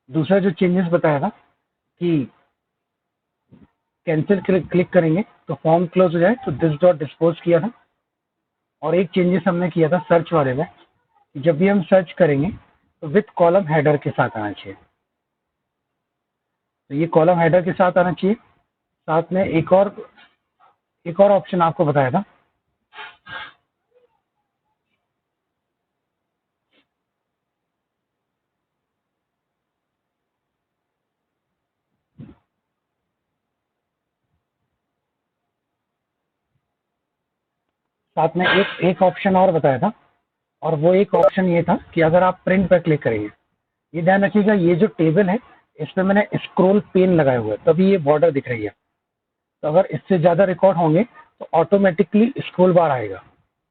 S1: दूसरा जो चेंजेस बताया था कि कैंसिल क्लिक करेंगे तो फॉर्म क्लोज हो जाए, तो दिस डॉट डिस्पोज किया था। और एक चेंजेस हमने किया था सर्च वाले में, जब भी हम सर्च करेंगे विथ कॉलम हेडर के साथ आना चाहिए। तो ये कॉलम हेडर के साथ आना चाहिए। साथ में एक और ऑप्शन आपको बताया था, साथ में एक ऑप्शन और बताया था, और वो एक ऑप्शन ये था कि अगर आप प्रिंट पर क्लिक करेंगे, ये ध्यान रखिएगा, ये जो टेबल है इस पे मैंने स्क्रॉल पेन लगाया हुआ है, तभी ये बॉर्डर दिख रही है। तो अगर इससे ज़्यादा रिकॉर्ड होंगे तो ऑटोमेटिकली स्क्रॉल बार आएगा,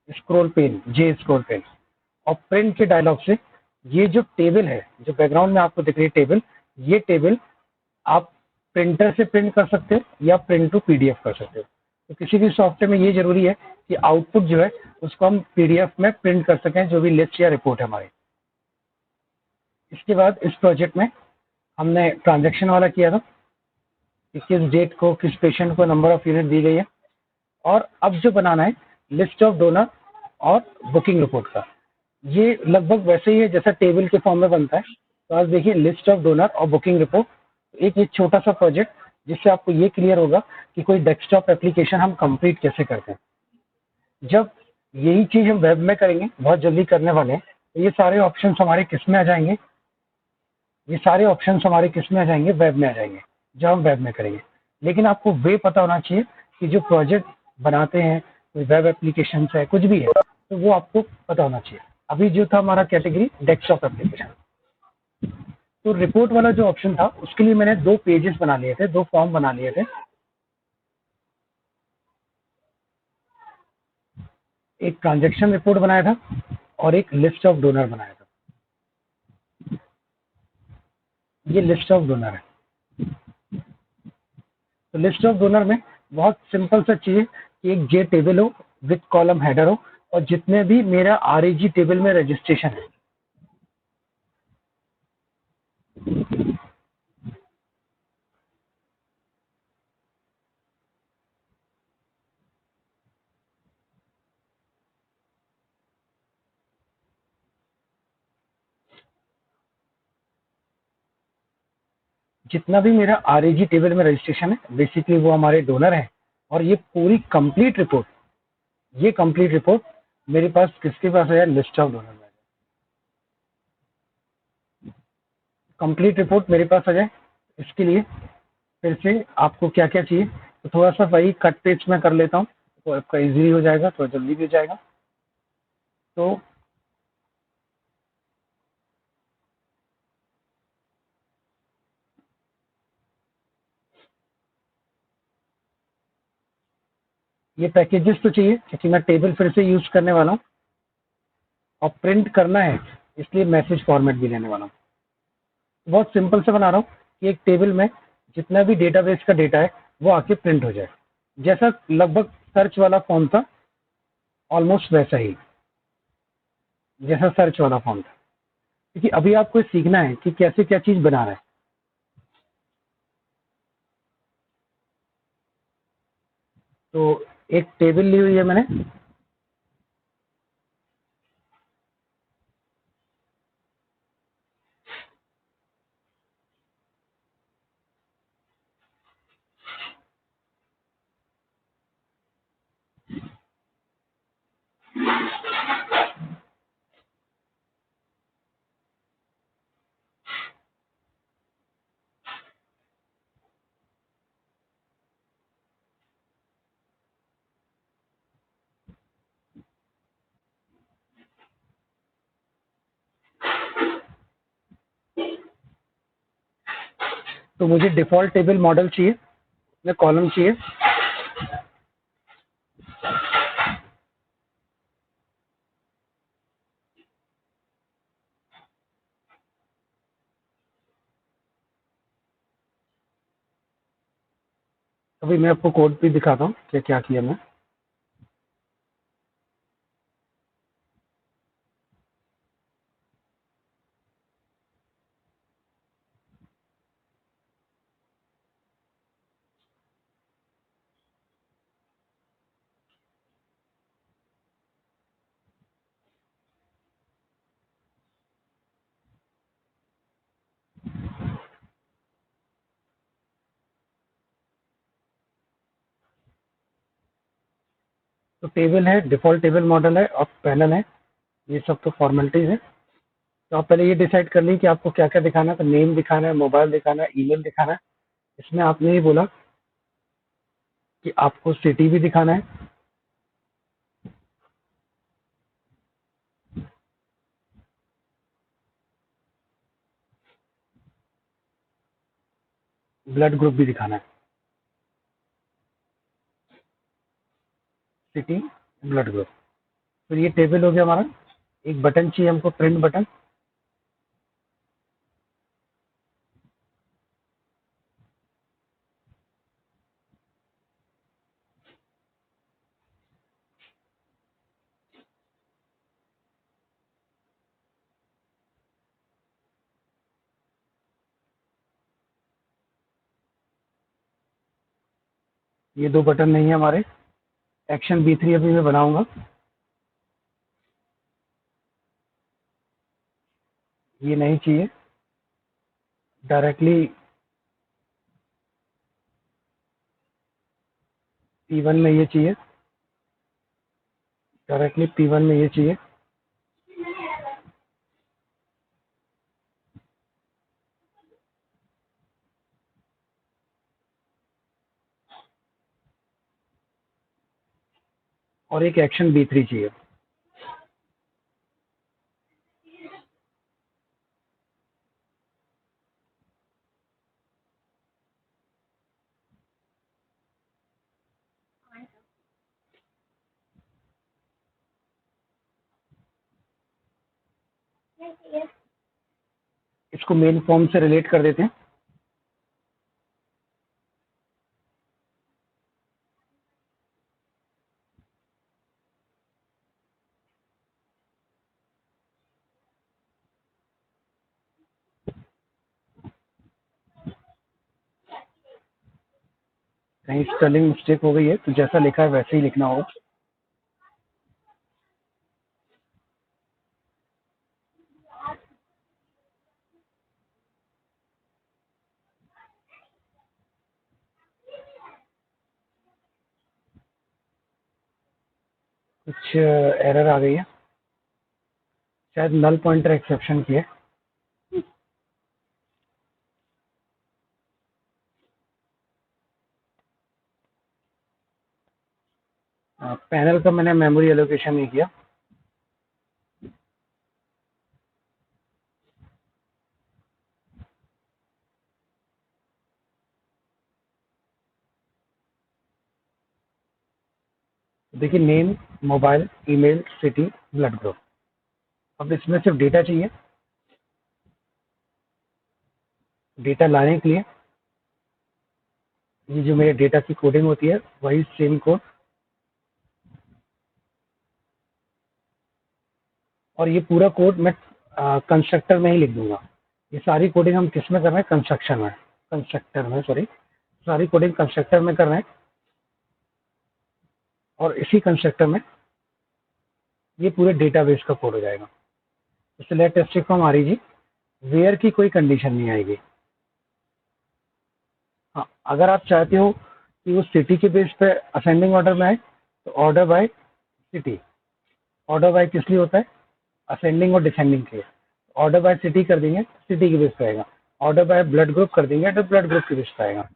S1: स्क्रॉल पेन, जे स्क्रॉल पेन। और प्रिंट के डायलॉग से ये जो टेबल है, जो बैकग्राउंड में आपको दिख रही है टेबल, ये टेबल आप प्रिंटर से प्रिंट कर सकते हो या प्रिंट टू पीडीएफ कर सकते हो। तो किसी भी सॉफ्टवेयर में ये जरूरी है कि आउटपुट जो है उसको हम पीडीएफ में प्रिंट कर सकें, जो भी लिस्ट या रिपोर्ट है हमारी। इसके बाद इस प्रोजेक्ट में हमने ट्रांजैक्शन वाला किया था कि किस डेट को किस पेशेंट को नंबर ऑफ यूनिट दी गई है। और अब जो बनाना है लिस्ट ऑफ डोनर और बुकिंग रिपोर्ट का, ये लगभग वैसे ही है जैसा टेबल के फॉर्म में बनता है। तो आज देखिए लिस्ट ऑफ डोनर और बुकिंग रिपोर्ट, एक ये छोटा सा प्रोजेक्ट जिससे आपको ये क्लियर होगा कि कोई डेस्कटॉप एप्लीकेशन हम कंप्लीट कैसे करते हैं। जब यही चीज हम वेब में करेंगे, बहुत जल्दी करने वाले हैं, तो ये सारे ऑप्शन हमारे किस में आ जाएंगे, ये सारे ऑप्शन हमारे किस में आ जाएंगे, वेब में आ जाएंगे, जब हम वेब में करेंगे। लेकिन आपको वे पता होना चाहिए कि जो प्रोजेक्ट बनाते हैं, कोई वेब एप्लीकेशन है, कुछ भी है, तो वो आपको पता होना चाहिए। अभी जो था हमारा कैटेगरी डेस्कटॉप एप्लीकेशन, तो रिपोर्ट वाला जो ऑप्शन था उसके लिए मैंने 2 पेजेस बना लिए थे, 2 फॉर्म बना लिए थे। एक ट्रांजैक्शन रिपोर्ट बनाया था और एक लिस्ट ऑफ डोनर बनाया था। ये लिस्ट ऑफ डोनर है। तो लिस्ट ऑफ डोनर में बहुत सिंपल सा चाहिए कि एक जे टेबल हो विथ कॉलम हेडर हो, और जितने भी मेरा आरएजी टेबल में रजिस्ट्रेशन है, जितना भी मेरा आरएजी टेबल में रजिस्ट्रेशन है, बेसिकली वो हमारे डोनर है। और ये पूरी कंप्लीट रिपोर्ट, ये कंप्लीट रिपोर्ट मेरे पास किसके पास है, लिस्ट ऑफ डोनर में। कंप्लीट रिपोर्ट मेरे पास आ जाए, इसके लिए फिर से आपको क्या क्या चाहिए, तो थोड़ा सा वही कट पेस्ट में कर लेता हूँ, तो आपका इजीली हो जाएगा, थोड़ा जल्दी भी हो जाएगा। तो ये पैकेजेस तो चाहिए क्योंकि मैं टेबल फिर से यूज करने वाला हूँ, और प्रिंट करना है इसलिए मैसेज फॉर्मेट भी लेने वाला हूँ। बहुत सिंपल से बना रहा हूँ कि एक टेबल में जितना भी डेटाबेस का डेटा है वो आके प्रिंट हो जाए, जैसा लगभग सर्च वाला फॉर्म था, ऑलमोस्ट वैसा ही, जैसा सर्च वाला फॉर्म था। क्योंकि अभी आपको सीखना है कि कैसे क्या चीज बना रहा है। तो एक टेबल ली हुई है मैंने, तो मुझे डिफॉल्ट टेबल मॉडल चाहिए, या कॉलम चाहिए। अभी मैं आपको कोड भी दिखाता हूँ क्या क्या किया मैं। तो टेबल है, डिफ़ॉल्ट टेबल मॉडल है और पैनल है, ये सब तो फॉर्मेलिटीज़ है। तो आप पहले ये डिसाइड कर लीजिए कि आपको क्या-क्या दिखाना है, तो नेम दिखाना है, मोबाइल दिखाना है, ईमेल दिखाना है। इसमें आपने ये बोला कि आपको सिटी भी दिखाना है, ब्लड ग्रुप भी दिखाना है, सिटी, ब्लड ग्रुप। तो ये टेबल हो गया हमारा। एक बटन चाहिए हमको, प्रिंट बटन। ये 2 बटन नहीं है हमारे। एक्शन B3 अभी मैं बनाऊँगा। ये नहीं चाहिए। डायरेक्टली P1 में ये चाहिए, डायरेक्टली P1 में ये चाहिए। और एक एक्शन B3 चाहिए। इसको मेन फॉर्म से रिलेट कर देते हैं। कहीं स्पेलिंग मिस्टेक हो गई है तो जैसा लिखा है वैसे ही लिखना होगा। कुछ एरर आ गई है, शायद नल पॉइंटर एक्सेप्शन की है। पैनल का मैंने मेमोरी एलोकेशन नहीं किया। देखिए, name, mobile, email, city, blood group. अब इसमें सिर्फ डेटा चाहिए। डेटा लाने के लिए ये जो मेरे डेटा की कोडिंग होती है वही सेम कोड, और ये पूरा कोड मैं कंस्ट्रक्टर में ही लिख दूंगा। ये सारी कोडिंग हम किस में कर रहे हैं? कंस्ट्रक्शन में, कंस्ट्रक्टर में, सॉरी, सारी कोडिंग कंस्ट्रक्टर में कर रहे हैं। और इसी कंस्ट्रक्टर में ये पूरे डेटाबेस का कोड हो जाएगा। तो select string from REG, where की कोई कंडीशन नहीं आएगी। हाँ, अगर आप चाहते हो कि वो सिटी के बेस पे असेंडिंग ऑर्डर में आए तो order by city. Order by किस लिए होता है? असेंडिंग और डिसेंडिंग के लिए। ऑर्डर बाय सिटी कर देंगे, सिटी के बेस पे आएगा। ऑर्डर बाय ब्लड ग्रुप कर देंगे तो ब्लड ग्रुप के बेस पे आएगा।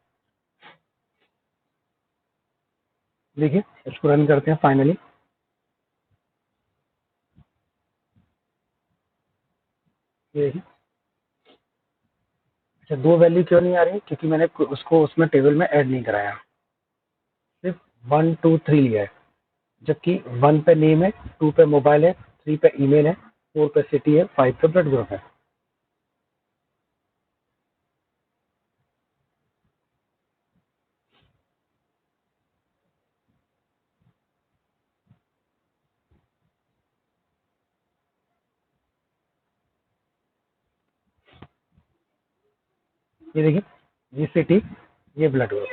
S1: देखिए, इसको रन करते हैं फाइनली। ये देखिए। अच्छा, 2 वैल्यू क्यों नहीं आ रही? क्योंकि मैंने उसको उसमें टेबल में ऐड नहीं कराया, सिर्फ 1 2 3 लिया है। जबकि 1 पे नेम है, 2 पे मोबाइल है, 3 पे ईमेल है, 4 पे सिटी है, 5 पे ब्लड ग्रुप है। ये देखिए, ये सिटी, ये ब्लड ग्रुप।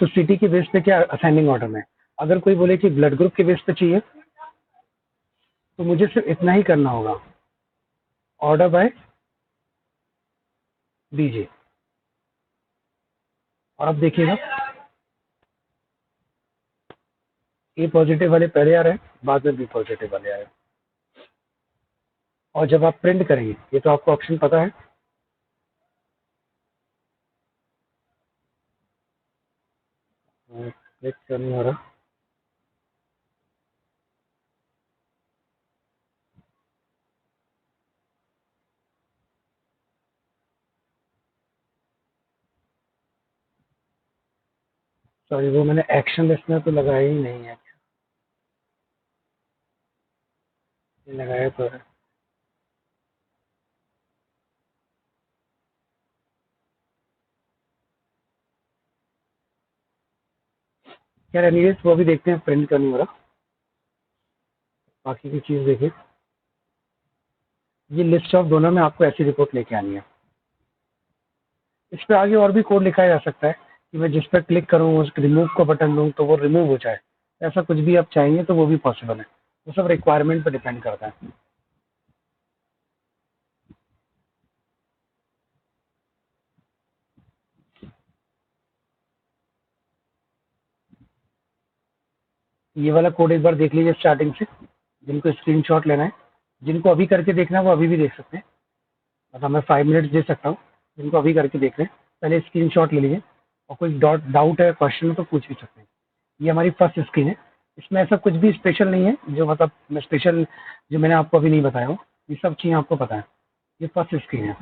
S1: तो सिटी के बेस पे क्या असेंडिंग ऑर्डर में? अगर कोई बोले कि ब्लड ग्रुप के बेस पे चाहिए तो मुझे सिर्फ इतना ही करना होगा, ऑर्डर बाय बीजे। और अब देखिएगा, ए पॉजिटिव वाले पहले आ रहे हैं, बाद में बी पॉजिटिव वाले आ रहे हैं। और जब आप प्रिंट करेंगे, ये तो आपको ऑप्शन पता है, क्लिक करने हो रहा। सॉरी, वो मैंने एक्शन लिस्ट में तो लगाया ही नहीं है, ये लगाया तो है। यार एनीवेज वो भी देखते हैं, प्रिंट करने हो रहा, बाकी की चीज देखिए। ये लिस्ट ऑफ दोनों में आपको ऐसी रिपोर्ट लेके आनी है। इस पे आगे और भी कोड लिखा जा सकता है कि मैं जिस पर क्लिक करूँ, उस रिमूव का बटन दूँ तो वो रिमूव हो जाए। ऐसा कुछ भी आप चाहेंगे तो वो भी पॉसिबल है, वो सब रिक्वायरमेंट पर डिपेंड करता है। ये वाला कोड एक बार देख लीजिए स्टार्टिंग से, जिनको स्क्रीनशॉट लेना है, जिनको अभी करके देखना है वो अभी भी देख सकते हैं, मतलब मैं 5 मिनट्स दे सकता हूँ। जिनको अभी करके देख रहे हैं पहले स्क्रीनशॉट ले लीजिए, और कोई डाउट है, क्वेश्चन है तो पूछ भी सकते हैं। ये हमारी फर्स्ट स्क्रीन है, इसमें ऐसा कुछ भी स्पेशल नहीं है जो मतलब मैं स्पेशल जो मैंने आपको अभी नहीं बताया हो, ये सब चीज़ें आपको पता है। ये फर्स्ट स्क्रीन है।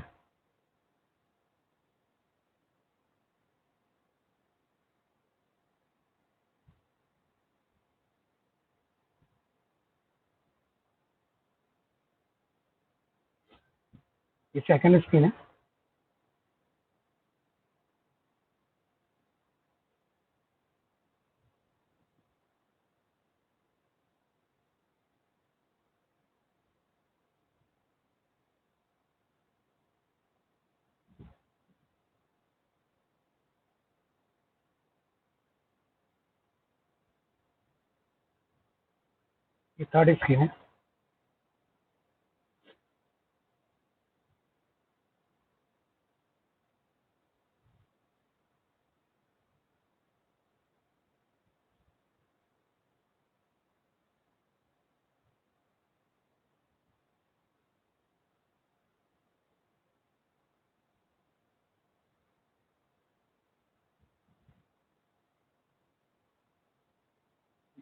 S1: ये सेकंड स्क्रीन है। ये थर्ड स्क्रीन है।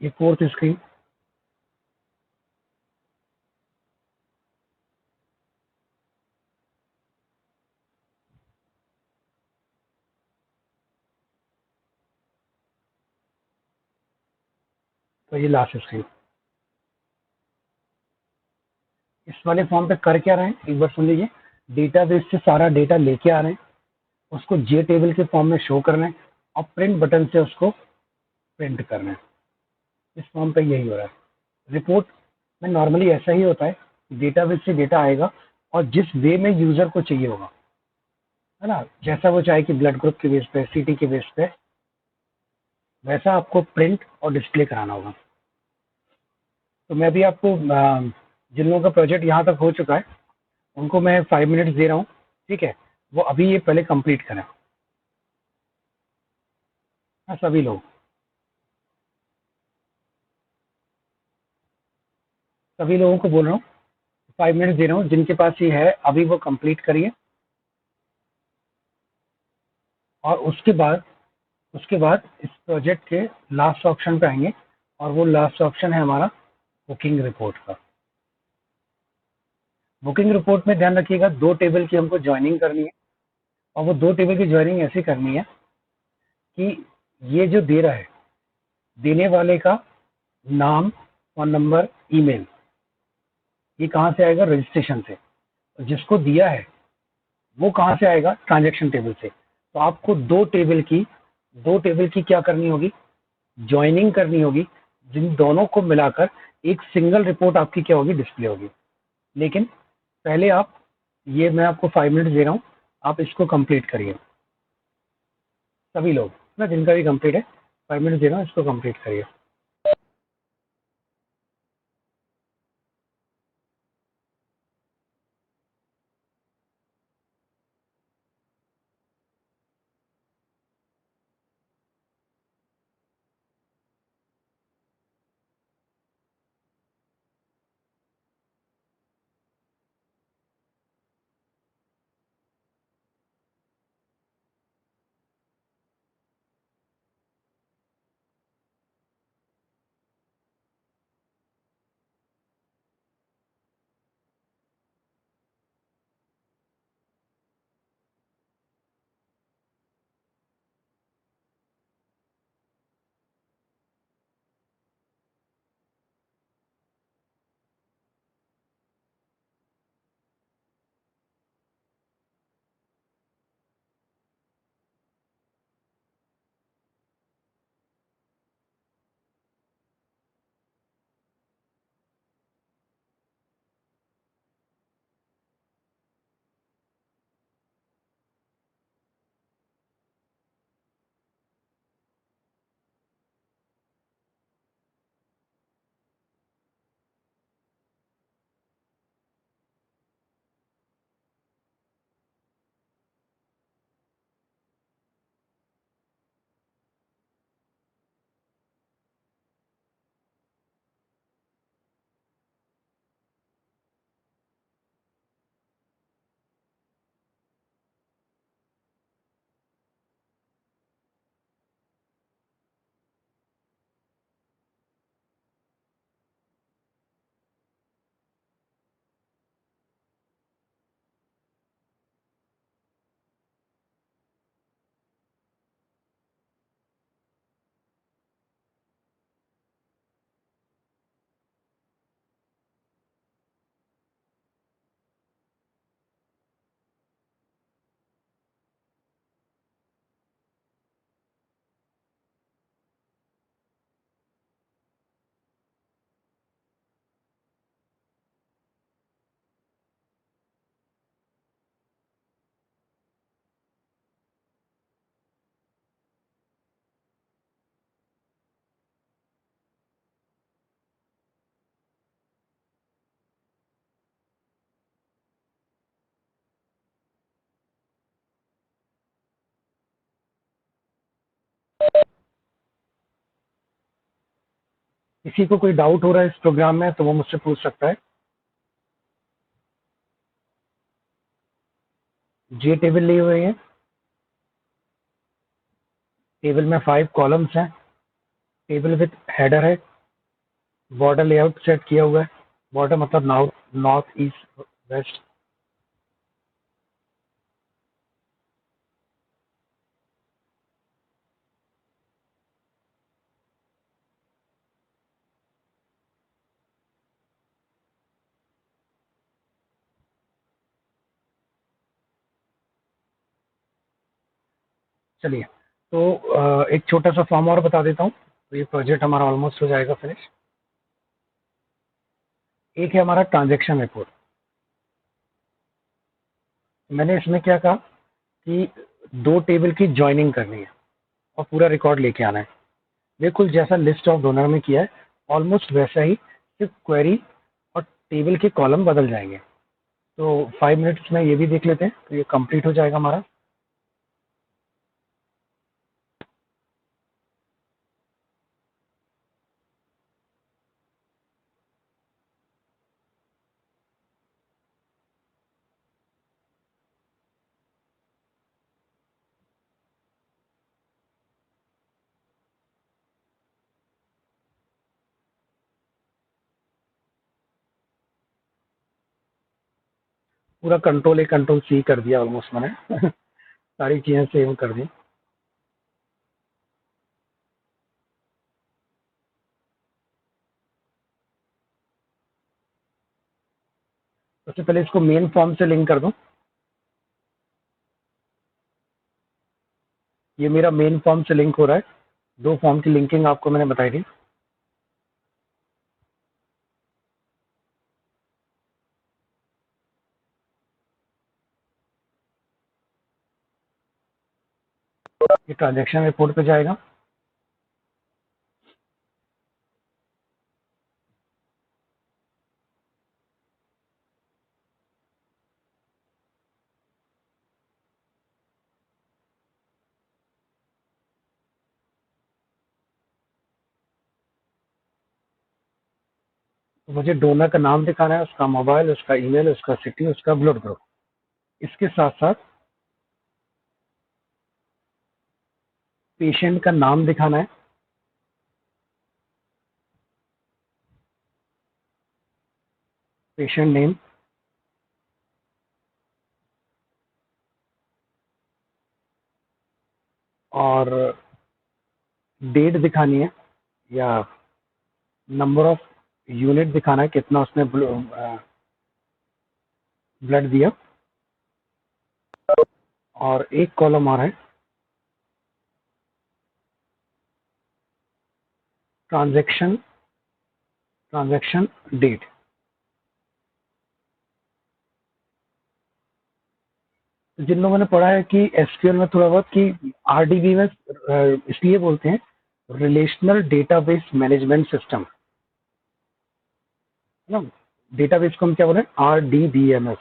S1: ये फोर्थ स्क्रीन। तो ये लास्ट स्क्रीन। इस वाले फॉर्म पे कर क्या रहे हैं एक बार सुन लीजिए। डेटाबेस से सारा डेटा लेके आ रहे हैं, उसको जे टेबल के फॉर्म में शो करना है, और प्रिंट बटन से उसको प्रिंट करना है। इस फॉर्म पे यही हो रहा है। रिपोर्ट में नॉर्मली ऐसा ही होता है, डेटाबेस से डेटा आएगा और जिस वे में यूजर को चाहिए होगा, है ना, जैसा वो चाहे कि ब्लड ग्रुप के बेस पे, सीटी के बेस पे, वैसा आपको प्रिंट और डिस्प्ले कराना होगा। तो मैं भी आपको जिन लोगों का प्रोजेक्ट यहाँ तक हो चुका है उनको मैं 5 मिनट्स दे रहा हूँ, ठीक है, वो अभी ये पहले कंप्लीट करें। हाँ, सभी लोग, सभी लोगों को बोल रहा हूँ, 5 मिनट्स दे रहा हूँ, जिनके पास ये है अभी वो कंप्लीट करिए। और उसके बाद इस प्रोजेक्ट के लास्ट ऑप्शन पे आएंगे, और वो लास्ट ऑप्शन है हमारा बुकिंग रिपोर्ट का। बुकिंग रिपोर्ट में ध्यान रखिएगा, 2 टेबल की हमको ज्वाइनिंग करनी है, और वो 2 टेबल की ज्वाइनिंग ऐसी करनी है कि ये जो दे रहा है, देने वाले का नाम, फोन नंबर, ईमेल, ये कहाँ से आएगा? रजिस्ट्रेशन से। और जिसको दिया है वो कहाँ से आएगा? ट्रांजेक्शन टेबल से। तो आपको 2 टेबल की क्या करनी होगी? ज्वाइनिंग करनी होगी, जिन दोनों को मिलाकर एक सिंगल रिपोर्ट आपकी क्या होगी? डिस्प्ले होगी। लेकिन पहले आप, ये मैं आपको 5 मिनट दे रहा हूँ, आप इसको कंप्लीट करिए, सभी लोग ना, जिनका भी कंप्लीट है, 5 मिनट दे रहा हूँ, इसको कंप्लीट करिए। किसी को कोई डाउट हो रहा है इस प्रोग्राम में तो वो मुझसे पूछ सकता है। जे टेबल ली हुई है, टेबल में 5 कॉलम्स हैं, टेबल विद हेडर है, बॉर्डर लेआउट सेट किया हुआ है, बॉर्डर मतलब नॉर्थ ईस्ट वेस्ट। चलिए, तो एक छोटा सा फॉर्म और बता देता हूँ, तो ये प्रोजेक्ट हमारा ऑलमोस्ट हो जाएगा फिनिश। एक है हमारा ट्रांजैक्शन रिपोर्ट। मैंने इसमें क्या कहा कि 2 टेबल की जॉइनिंग करनी है और पूरा रिकॉर्ड लेके आना है। बिल्कुल जैसा लिस्ट ऑफ डोनर में किया है, ऑलमोस्ट वैसा ही, सिर्फ क्वेरी और टेबल के कॉलम बदल जाएंगे। तो 5 मिनट्स में ये भी देख लेते हैं, तो ये कंप्लीट हो जाएगा हमारा। पूरा कंट्रोल ए कंट्रोल सी कर दिया ऑलमोस्ट मैंने सारी चीज़ें सेव कर दी। सबसे पहले इसको मेन फॉर्म से लिंक कर दूं। ये मेरा मेन फॉर्म से लिंक हो रहा है। 2 फॉर्म की लिंकिंग आपको मैंने बताई थी। ये ट्रांजैक्शन रिपोर्ट पे जाएगा। तो मुझे डोनर का नाम दिखाना है, उसका मोबाइल, उसका ईमेल, उसका सिटी, उसका ब्लड ग्रुप। इसके साथ साथ पेशेंट का नाम दिखाना है, पेशेंट नेम, और डेट दिखानी है, या नंबर ऑफ यूनिट दिखाना है, कितना उसने ब्लड दिया। और एक कॉलम और है, ट्रांजैक्शन ट्रांजैक्शन डेट। जिन लोगों ने पढ़ा है कि एसक्यूएल में थोड़ा बहुत, कि आरडीबी में इसलिए बोलते हैं रिलेशनल डेटाबेस मैनेजमेंट सिस्टम, है ना। डेटाबेस को हम क्या बोल रहे हैं, RDBMS,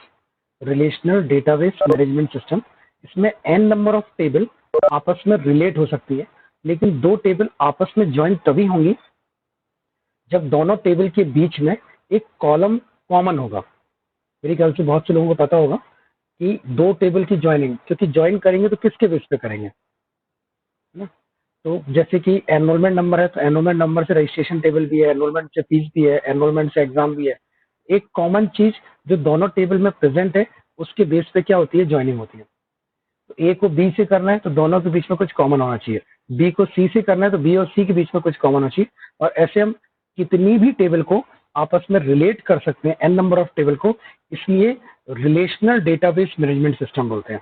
S1: relational database management system. इसमें एन नंबर ऑफ टेबल आपस में रिलेट हो सकती है, लेकिन 2 टेबल आपस में ज्वाइन तभी होंगी जब दोनों टेबल के बीच में एक कॉलम कॉमन होगा। मेरे ख्याल से बहुत से लोगों को पता होगा कि 2 टेबल की ज्वाइनिंग, क्योंकि ज्वाइन करेंगे तो किसके बेस पे करेंगे, है ना। तो जैसे कि एनरोलमेंट नंबर है, तो एनरोलमेंट नंबर से रजिस्ट्रेशन टेबल भी है, एनरोलमेंट से फीस भी है, एनरोलमेंट से एग्जाम भी है। एक कॉमन चीज जो दोनों टेबल में प्रेजेंट है, उसके बेस पे क्या होती है, ज्वाइनिंग होती है। तो ए को बी से करना है तो दोनों के बीच में कुछ कॉमन होना चाहिए, बी को सी से करना है तो बी और सी के बीच में कुछ कॉमन होना चाहिए। और ऐसे हम कितनी भी टेबल को आपस में रिलेट कर सकते हैं, एन नंबर ऑफ टेबल को, इसलिए रिलेशनल डेटाबेस मैनेजमेंट सिस्टम बोलते हैं।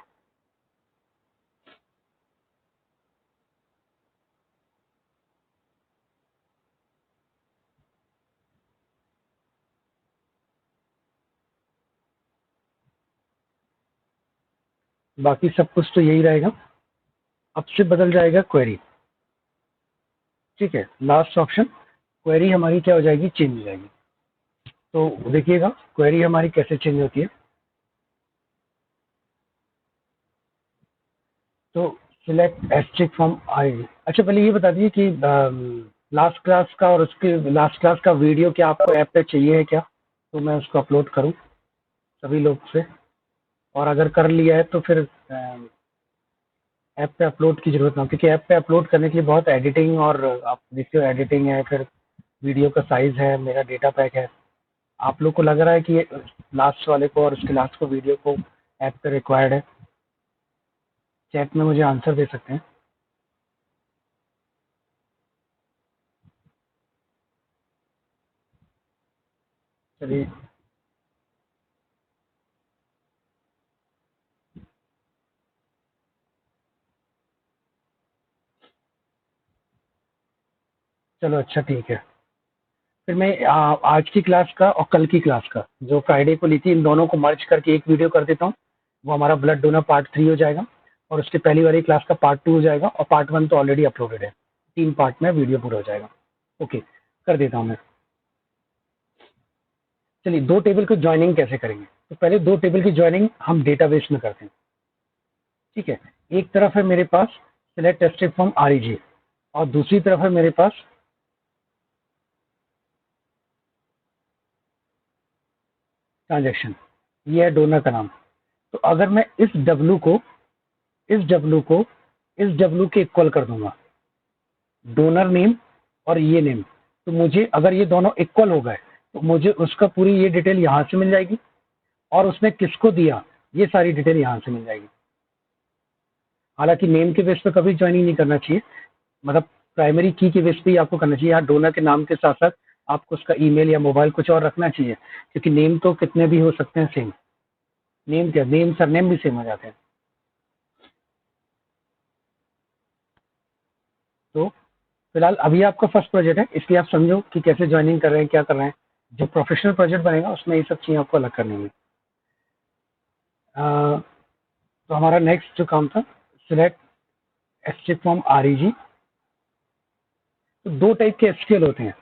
S1: बाकी सब कुछ तो यही रहेगा। अब से बदल जाएगा क्वेरी। ठीक है, लास्ट ऑप्शन, क्वेरी हमारी क्या हो जाएगी, चेंज हो जाएगी। तो देखिएगा क्वेरी हमारी कैसे चेंज होती है। तो सिलेक्ट एस्ट्रिक फ्रॉम आई। अच्छा, पहले ये बता दीजिए कि लास्ट क्लास का और उसके लास्ट क्लास का वीडियो क्या आपको ऐप पे चाहिए है क्या, तो मैं उसको अपलोड करूं सभी लोग से, और अगर कर लिया है तो फिर ऐप पे अपलोड की जरूरत ना हो, क्योंकि ऐप पे अपलोड करने के लिए बहुत एडिटिंग, और आप देखिए एडिटिंग है, फिर वीडियो का साइज है, मेरा डेटा पैक है। आप लोग को लग रहा है कि लास्ट वाले को और उसके लास्ट को वीडियो को ऐप पे रिक्वायर्ड है, चैट में मुझे आंसर दे सकते हैं। चलिए, चलो अच्छा ठीक है। फिर मैं आज की क्लास का और कल की क्लास का जो फ्राइडे को ली थी, इन दोनों को मर्ज करके एक वीडियो कर देता हूँ। वो हमारा ब्लड डोनर पार्ट 3 हो जाएगा, और उसके पहली वाली क्लास का पार्ट 2 हो जाएगा, और पार्ट 1 तो ऑलरेडी अपलोडेड है। 3 पार्ट में वीडियो पूरा हो जाएगा। ओके, कर देता हूँ मैं। चलिए, 2 टेबल को ज्वाइनिंग कैसे करेंगे, तो पहले 2 टेबल की ज्वाइनिंग हम डेटाबेस में करते हैं। ठीक है, एक तरफ है मेरे पास सिलेक्ट टेस्टेड फ्रॉम REG, और दूसरी तरफ है मेरे पास ट्रांजेक्शन। ये है डोनर का नाम। तो अगर मैं इस W को इस W को इस W के इक्वल कर दूंगा, डोनर नेम और ये नेम, तो मुझे अगर ये दोनों इक्वल हो गए तो मुझे उसका पूरी ये डिटेल यहाँ से मिल जाएगी, और उसने किसको दिया ये सारी डिटेल यहाँ से मिल जाएगी। हालांकि नेम के बेस पे कभी ज्वाइनिंग नहीं करना चाहिए, मतलब प्राइमरी की के बेस पे ही आपको करना चाहिए। यहाँ डोनर के नाम के साथ साथ आपको उसका ईमेल या मोबाइल कुछ और रखना चाहिए, क्योंकि नेम तो कितने भी हो सकते हैं सेम। नेम क्या, नेम सरनेम भी सेम हो जाते हैं। तो फिलहाल अभी आपका फर्स्ट प्रोजेक्ट है, इसलिए आप समझो कि कैसे ज्वाइनिंग कर रहे हैं, क्या कर रहे हैं। जो प्रोफेशनल प्रोजेक्ट बनेगा उसमें ये सब चीज़ें आपको अलग करनी होंगी। तो हमारा नेक्स्ट जो काम था, सिलेक्ट एसक्यूएल फ्रॉम REG। तो 2 टाइप के एसक्यूएल होते हैं।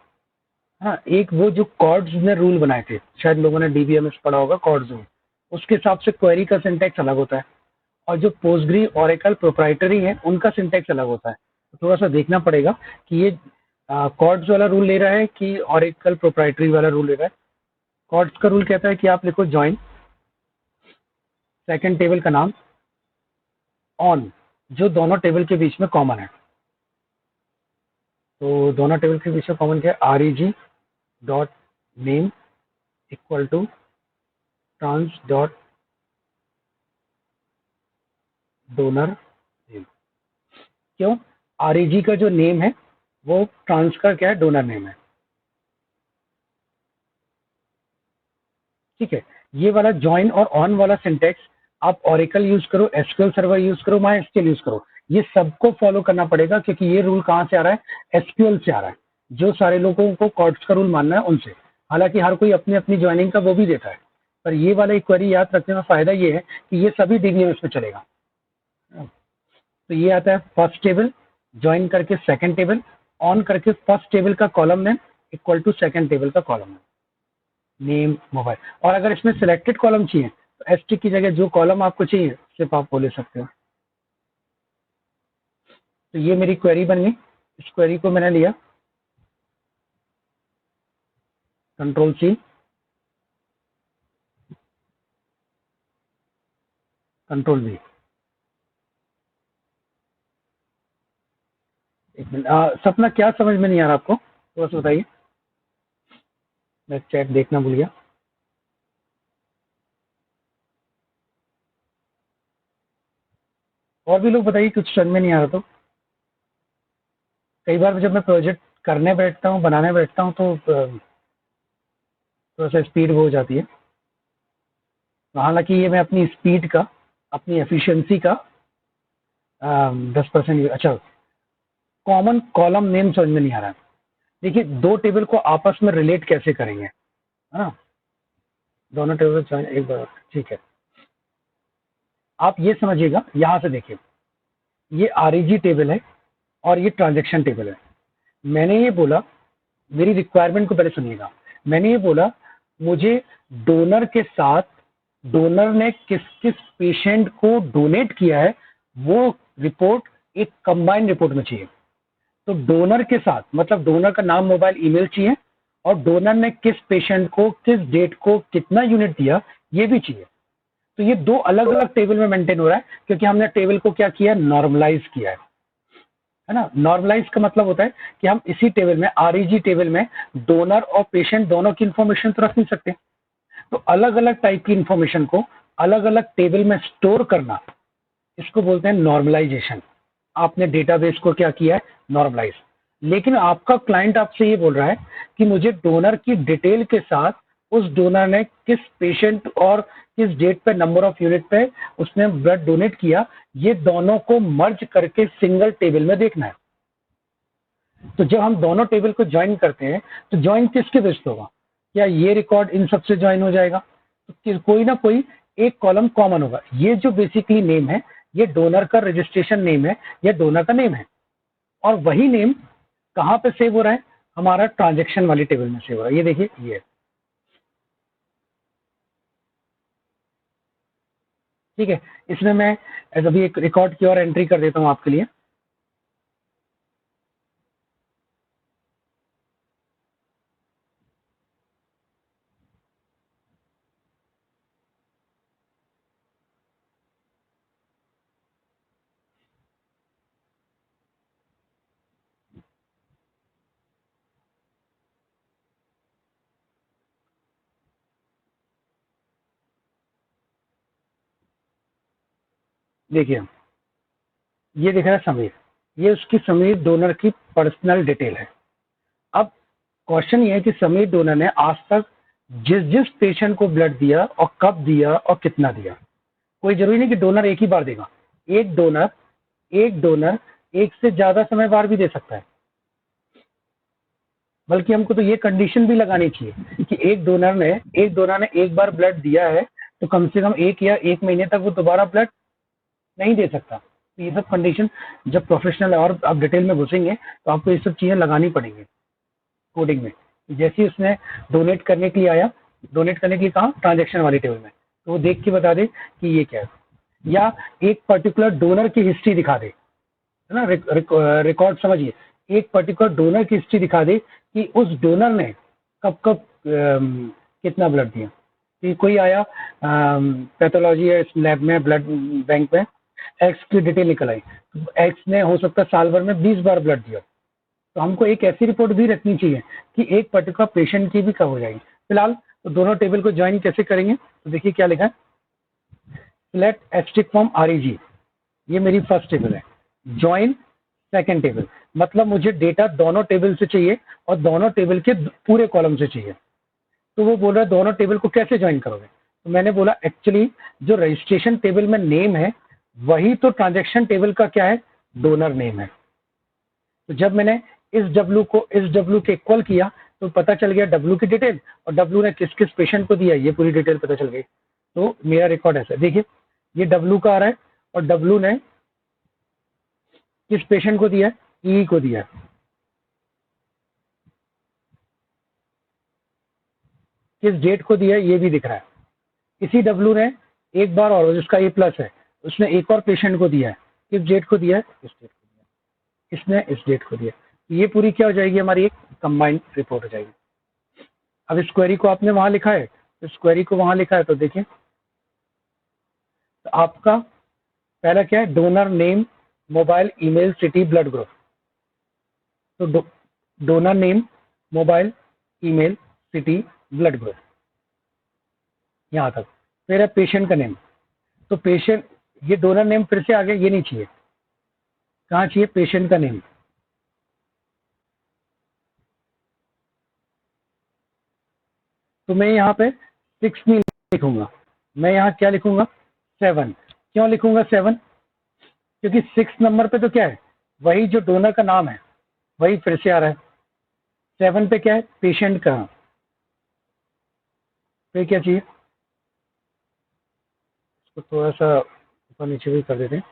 S1: हाँ, एक वो जो कॉर्ड्स ने रूल बनाए थे, शायद लोगों ने DBMS पढ़ा होगा, कॉर्ड्स रूल, उसके हिसाब से क्वेरी का सिंटैक्स अलग होता है। और जो पोस्टग्री ओरेकल प्रोप्राइटरी है उनका सिंटैक्स अलग होता है। तो थोड़ा सा देखना पड़ेगा कि ये कॉर्ड्स वाला रूल ले रहा है कि ओरेकल प्रोप्राइटरी वाला रूल ले रहा है। कॉर्ड्स का रूल कहता है कि आप लिखो ज्वाइन सेकंड टेबल का नाम ऑन, जो दोनों टेबल के बीच में कॉमन है। तो दोनों टेबल के बीच में कॉमन क्या है, REG dot name equal to trans dot donor name. क्यों, REG का जो नेम है वो ट्रांस का क्या है, डोनर नेम है। ठीक है, ये वाला ज्वाइन और ऑन वाला सिंटेक्स आप ओरेकल यूज करो, एसक्यूएल सर्वर यूज करो, MySQL यूज करो, ये सबको फॉलो करना पड़ेगा, क्योंकि ये रूल कहाँ से आ रहा है, SQL से आ रहा है। जो सारे लोगों को कॉर्ड्स का रूल मानना है उनसे। हालांकि हर कोई अपनी अपनी ज्वाइनिंग का वो भी देता है, पर ये वाला एक क्वेरी याद रखने में फायदा ये है कि ये सभी DBMS में चलेगा। तो ये आता है फर्स्ट टेबल ज्वाइन करके सेकंड टेबल, ऑन करके फर्स्ट टेबल का column name equal to second table का कॉलम नेम, नेम मोबाइल। और अगर इसमें सिलेक्टेड कॉलम चाहिए तो एसटी की जगह जो कॉलम आपको चाहिए सिर्फ आप वो ले सकते हो। तो ये मेरी क्वेरी बन गई। इस क्वेरी को मैंने लिया, कंट्रोल-C, कंट्रोल-V। एक मिनट, सपना क्या समझ में नहीं आ रहा आपको, तो बस बताइए, मैं चैट देखना भूल गया। और भी लोग बताइए, कुछ समझ में नहीं आ रहा तो। कई बार जब मैं प्रोजेक्ट करने बैठता हूँ, बनाने बैठता हूँ, तो थोड़ा सा स्पीड वो हो जाती है। तो हालांकि ये मैं अपनी स्पीड का, अपनी एफिशिएंसी का 10%। अच्छा, कॉमन कॉलम नेम समझ में नहीं आ रहा है। देखिए, 2 टेबल को आपस में रिलेट कैसे करेंगे, है ना। दोनों टेबल एक बार, ठीक है। आप ये समझिएगा, यहां से देखिए, ये REG टेबल है और ये ट्रांजेक्शन टेबल है। मैंने ये बोला, मेरी रिक्वायरमेंट को पहले सुनिएगा। मैंने ये बोला मुझे डोनर के साथ, डोनर ने किस किस पेशेंट को डोनेट किया है वो रिपोर्ट एक कंबाइंड रिपोर्ट में चाहिए। तो डोनर के साथ मतलब डोनर का नाम, मोबाइल, ईमेल चाहिए और डोनर ने किस पेशेंट को किस डेट को कितना यूनिट दिया ये भी चाहिए। तो ये दो अलग अलग टेबल में मेंटेन हो रहा है क्योंकि हमने टेबल को क्या किया, नॉर्मलाइज किया है ना। नॉर्मलाइज का मतलब होता है कि हम इसी टेबल में, आरईजी टेबल में डोनर और पेशेंट दोनों की इंफॉर्मेशन तो रख नहीं सकते। तो अलग अलग टाइप की इंफॉर्मेशन को अलग अलग टेबल में स्टोर करना, इसको बोलते हैं नॉर्मलाइजेशन। आपने डेटाबेस को क्या किया है, नॉर्मलाइज। लेकिन आपका क्लाइंट आपसे ये बोल रहा है कि मुझे डोनर की डिटेल के साथ उस डोनर ने किस पेशेंट और किस डेट पे, नंबर ऑफ यूनिट पे उसने ब्लड डोनेट किया, ये दोनों को मर्ज करके सिंगल टेबल में देखना है। तो जब हम दोनों टेबल को ज्वाइन करते हैं तो ज्वाइन किसके बेस पे होगा, क्या ये रिकॉर्ड इन सबसे ज्वाइन हो जाएगा, तो कोई ना कोई एक कॉलम कॉमन होगा। ये जो बेसिकली नेम है ये डोनर का रजिस्ट्रेशन नेम है, ये डोनर का नेम है। और वही नेम कहाँ पे सेव हो रहा है, हमारा ट्रांजैक्शन वाली टेबल में सेव हो रहा है। ये देखिए, ये ठीक है। इसमें मैं अभी एक रिकॉर्ड की और एंट्री कर देता हूँ आपके लिए। देखिए, ये दिख रहा है समीर, ये उसकी समीर डोनर की पर्सनल डिटेल है। अब क्वेश्चन ये है कि समीर डोनर ने आज तक जिस जिस पेशेंट को ब्लड दिया और कब दिया और कितना दिया, कोई जरूरी नहीं कि डोनर एक ही बार देगा। एक डोनर एक से ज्यादा समय बार भी दे सकता है। बल्कि हमको तो ये कंडीशन भी लगानी चाहिए कि एक डोनर ने एक बार ब्लड दिया है तो कम से कम 1 या 1 महीने तक वो दोबारा ब्लड नहीं दे सकता। तो ये सब कंडीशन जब प्रोफेशनल और आप डिटेल में घुसेंगे तो आपको ये सब चीजें लगानी पड़ेंगी कोडिंग में। जैसे ही उसने डोनेट करने के लिए आया, डोनेट करने के लिए कहा ट्रांजेक्शन वाली टेबल में, तो वो देख के बता दे कि ये क्या है, या एक पर्टिकुलर डोनर की हिस्ट्री दिखा दे, है ना। रिकॉर्ड समझिए, एक पर्टिकुलर डोनर की हिस्ट्री दिखा दे कि उस डोनर ने कब कब कितना ब्लड दिया। कि कोई आया पैथोलॉजी है लैब में, ब्लड बैंक में, एक्स की डिटेल निकल आई, एक्स ने हो सकता है साल भर में 20 बार ब्लड दिया। तो हमको एक ऐसी रिपोर्ट भी रखनी चाहिए कि एक पर्टिकुलर पेशेंट की भी कब हो जाएगी। फिलहाल तो दोनों टेबल को ज्वाइन कैसे करेंगे, तो देखिए क्या लिखा है, सिलेक्ट एब्स्ट्रिक्ट फ्रॉम आरईजी, ये मेरी फर्स्ट टेबल है। ज्वाइन सेकंड टेबल, मतलब मुझे डेटा दोनों टेबल से चाहिए और दोनों टेबल के पूरे कॉलम से चाहिए। तो वो बोल रहा है दोनों टेबल को कैसे ज्वाइन करोगे, तो मैंने बोला एक्चुअली जो रजिस्ट्रेशन टेबल में नेम है वही तो ट्रांजैक्शन टेबल का क्या है, डोनर नेम है। तो जब मैंने इस डब्ल्यू को इस डब्ल्यू के इक्वल किया तो पता चल गया डब्ल्यू की डिटेल और डब्ल्यू ने किस किस पेशेंट को दिया ये पूरी डिटेल पता चल गई। तो मेरा रिकॉर्ड ऐसा देखिए, ये डब्ल्यू का आ रहा है और डब्ल्यू ने किस पेशेंट को दिया है, ई को दिया है। किस डेट को दिया है ये भी दिख रहा है। इसी डब्ल्यू ने एक बार और, जिसका ए प्लस है, उसने एक और पेशेंट को दिया है। किस डेट को दिया है, इस डेट को दिया है। इसने इस डेट को दिया। ये पूरी क्या हो जाएगी, हमारी एक कंबाइंड रिपोर्ट हो जाएगी। अब इस क्वेरी को आपने वहां लिखा है, इस क्वेरी को वहां लिखा है, तो देखिए तो आपका पहला क्या है, donor name, mobile, email, city, blood group. तो donor name, mobile, email, city, blood group, यहाँ तक। फिर है पेशेंट का नेम, तो पेशेंट, ये डोनर नेम फिर से आ गया, ये नहीं चाहिए, कहाँ चाहिए, पेशेंट का नेम। तो मैं यहाँ पे 6 नहीं लिखूंगा, मैं यहाँ क्या लिखूंगा, 7। क्यों लिखूंगा 7, क्योंकि 6 नंबर पे तो क्या है, वही जो डोनर का नाम है वही फिर से आ रहा है। 7 पे क्या है, पेशेंट का, फिर क्या चाहिए, इसको थोड़ा सा ऊपर नीचे भी कर देते हैं,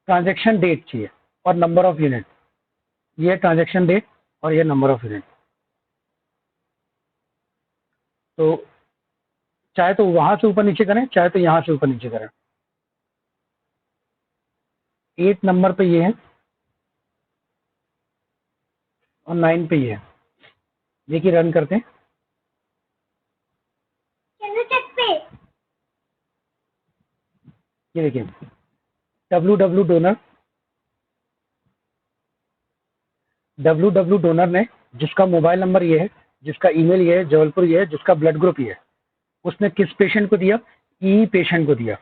S1: ट्रांजेक्शन डेट चाहिए और नंबर ऑफ यूनिट। ये ट्रांजेक्शन डेट और ये नंबर ऑफ यूनिट। तो चाहे तो वहां से ऊपर नीचे करें, चाहे तो यहाँ से ऊपर नीचे करें। 8 नंबर पे ये है, और 9 पे ही है। देखिए रन करते हैं। ये देखिए www डोनर ने, जिसका मोबाइल नंबर ये है, जिसका ईमेल ये है, जबलपुर ये है, जिसका ब्लड ग्रुप ये है, उसने किस पेशेंट को दिया, ई पेशेंट को दिया,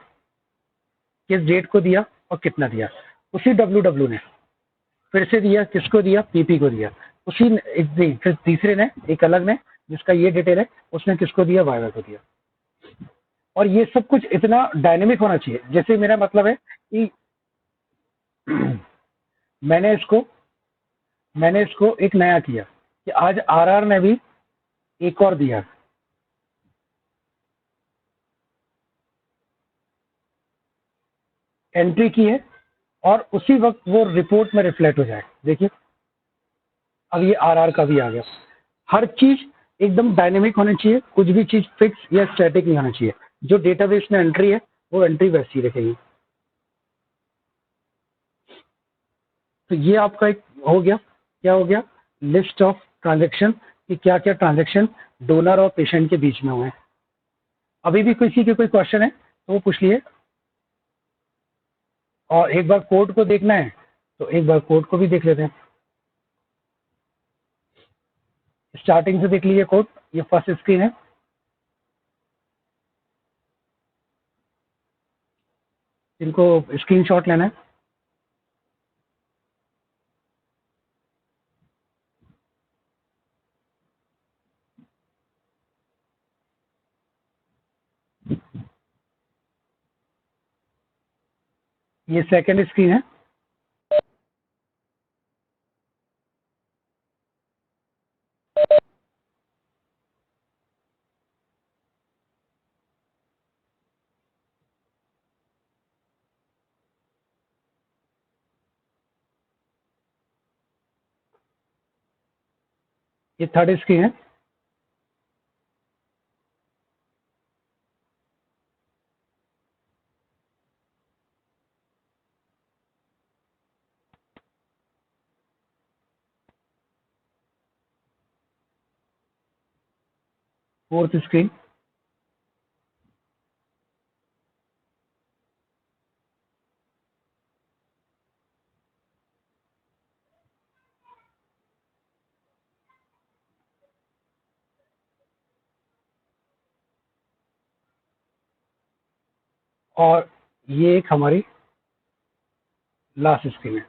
S1: किस डेट को दिया और कितना दिया। उसी डब्ल्यू ने फिर से दिया, किसको दिया, पीपी को दिया। उसी फिर तीसरे ने, एक अलग ने, जिसका ये डिटेल है, उसने किसको दिया, वाइवा को दिया। और ये सब कुछ इतना डायनेमिक होना चाहिए। जैसे मेरा मतलब है कि मैंने इसको एक नया किया कि आज आरआर ने भी एक और दिया, एंट्री की है, और उसी वक्त वो रिपोर्ट में रिफ्लेक्ट हो जाए। देखिए अब ये आरआर का भी आ गया। हर चीज एकदम डायनेमिक होनी चाहिए, कुछ भी चीज फिक्स या स्टैटिक नहीं होना चाहिए। जो डेटाबेस में एंट्री है वो एंट्री वैसी रखेगी। तो ये आपका एक हो गया, क्या हो गया, लिस्ट ऑफ ट्रांजैक्शन कि क्या क्या ट्रांजैक्शन डोनर और पेशेंट के बीच में हुए। अभी भी किसी के कोई क्वेश्चन है तो वो पूछ लिए। और एक बार कोड को देखना है तो एक बार कोड को भी देख लेते हैं। स्टार्टिंग से देख लीजिए कोड। ये फर्स्ट स्क्रीन है। इनको स्क्रीनशॉट लेना है। ये सेकंड स्क्रीन है। ये थर्ड स्क्रीन है। Fourth screen. और ये एक हमारी लास्ट स्क्रीन है।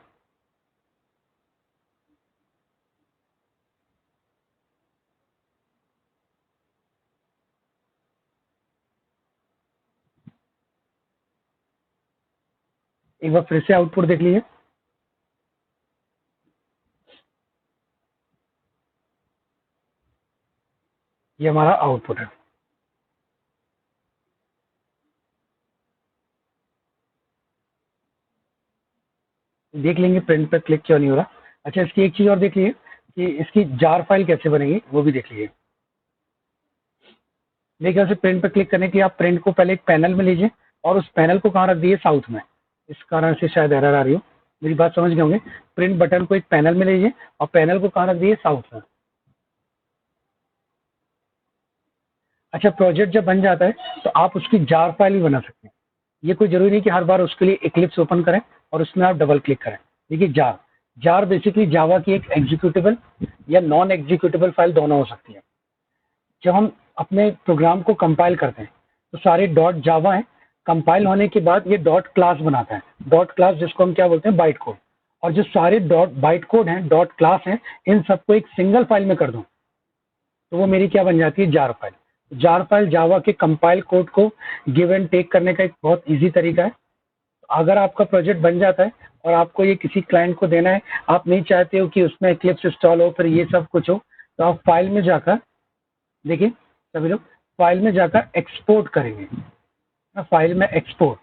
S1: एक बार फिर से आउटपुट देख लीजिए। ये हमारा आउटपुट है। देख लेंगे प्रिंट पर क्लिक क्यों नहीं हो रहा। अच्छा, इसकी एक चीज और देख लीजिए कि इसकी जार फाइल कैसे बनेगी, वो भी देख लीजिए। मेरे ख्याल से प्रिंट पर क्लिक करने के लिए आप प्रिंट को पहले एक पैनल में लीजिए और उस पैनल को कहाँ रख दिए, साउथ में। इस कारण से शायद एरर आ रही हो। मेरी बात समझ गए होंगे। प्रिंट बटन को एक पैनल में लीजिए और पैनल को कहाँ रख दिए, साउथ में। अच्छा, प्रोजेक्ट जब बन जाता है तो आप उसकी जार फाइल भी बना सकते हैं। ये कोई जरूरी नहीं कि हर बार उसके लिए इक्लिप्स ओपन करें और उसमें आप डबल क्लिक करें। देखिए जार बेसिकली जावा की एक एग्जीक्यूटेबल या नॉन एग्जीक्यूटेबल फाइल दोनों हो सकती है। जब हम अपने प्रोग्राम को कंपाइल करते हैं तो सारे डॉट जावा है, कंपाइल होने के बाद ये डॉट क्लास बनाता है। डॉट क्लास जिसको हम क्या बोलते हैं, बाइट कोड। और जो सारे डॉट बाइट कोड हैं, डॉट क्लास हैं, इन सबको एक सिंगल फाइल में कर दूं तो वो मेरी क्या बन जाती है, जार फाइल। जार फाइल जावा के कंपाइल कोड को गिव एंड टेक करने का एक बहुत इजी तरीका है। अगर आपका प्रोजेक्ट बन जाता है और आपको ये किसी क्लाइंट को देना है, आप नहीं चाहते हो कि उसमें इक्लिप्स इंस्टॉल हो, फिर ये सब कुछ हो, तो आप फाइल में जाकर, देखिए सभी लोग फाइल में जाकर एक्सपोर्ट करेंगे। फाइल में एक्सपोर्ट,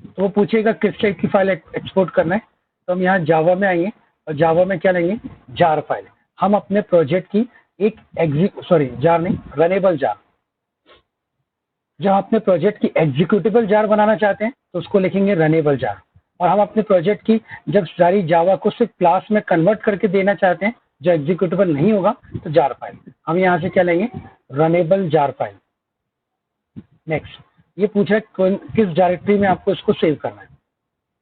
S1: तो वो पूछेगा किस टाइप की फाइल एक्सपोर्ट करना है। तो हम यहाँ जावा में आएंगे और जावा में क्या लेंगे, जार फाइल। हम अपने प्रोजेक्ट की एक जार नहीं, रनेबल जार। जब हम अपने प्रोजेक्ट की एग्जीक्यूटेबल जार बनाना चाहते हैं तो उसको लिखेंगे रनेबल जार। और हम अपने प्रोजेक्ट की जब सारी जावा को सिर्फ क्लास में कन्वर्ट करके देना चाहते हैं जो एग्जीक्यूटेबल नहीं होगा तो जार फाइल। हम यहाँ से क्या लेंगे, रनेबल जार फाइल। नेक्स्ट, ये पूछा किस डायरेक्टरी में आपको इसको सेव करना है,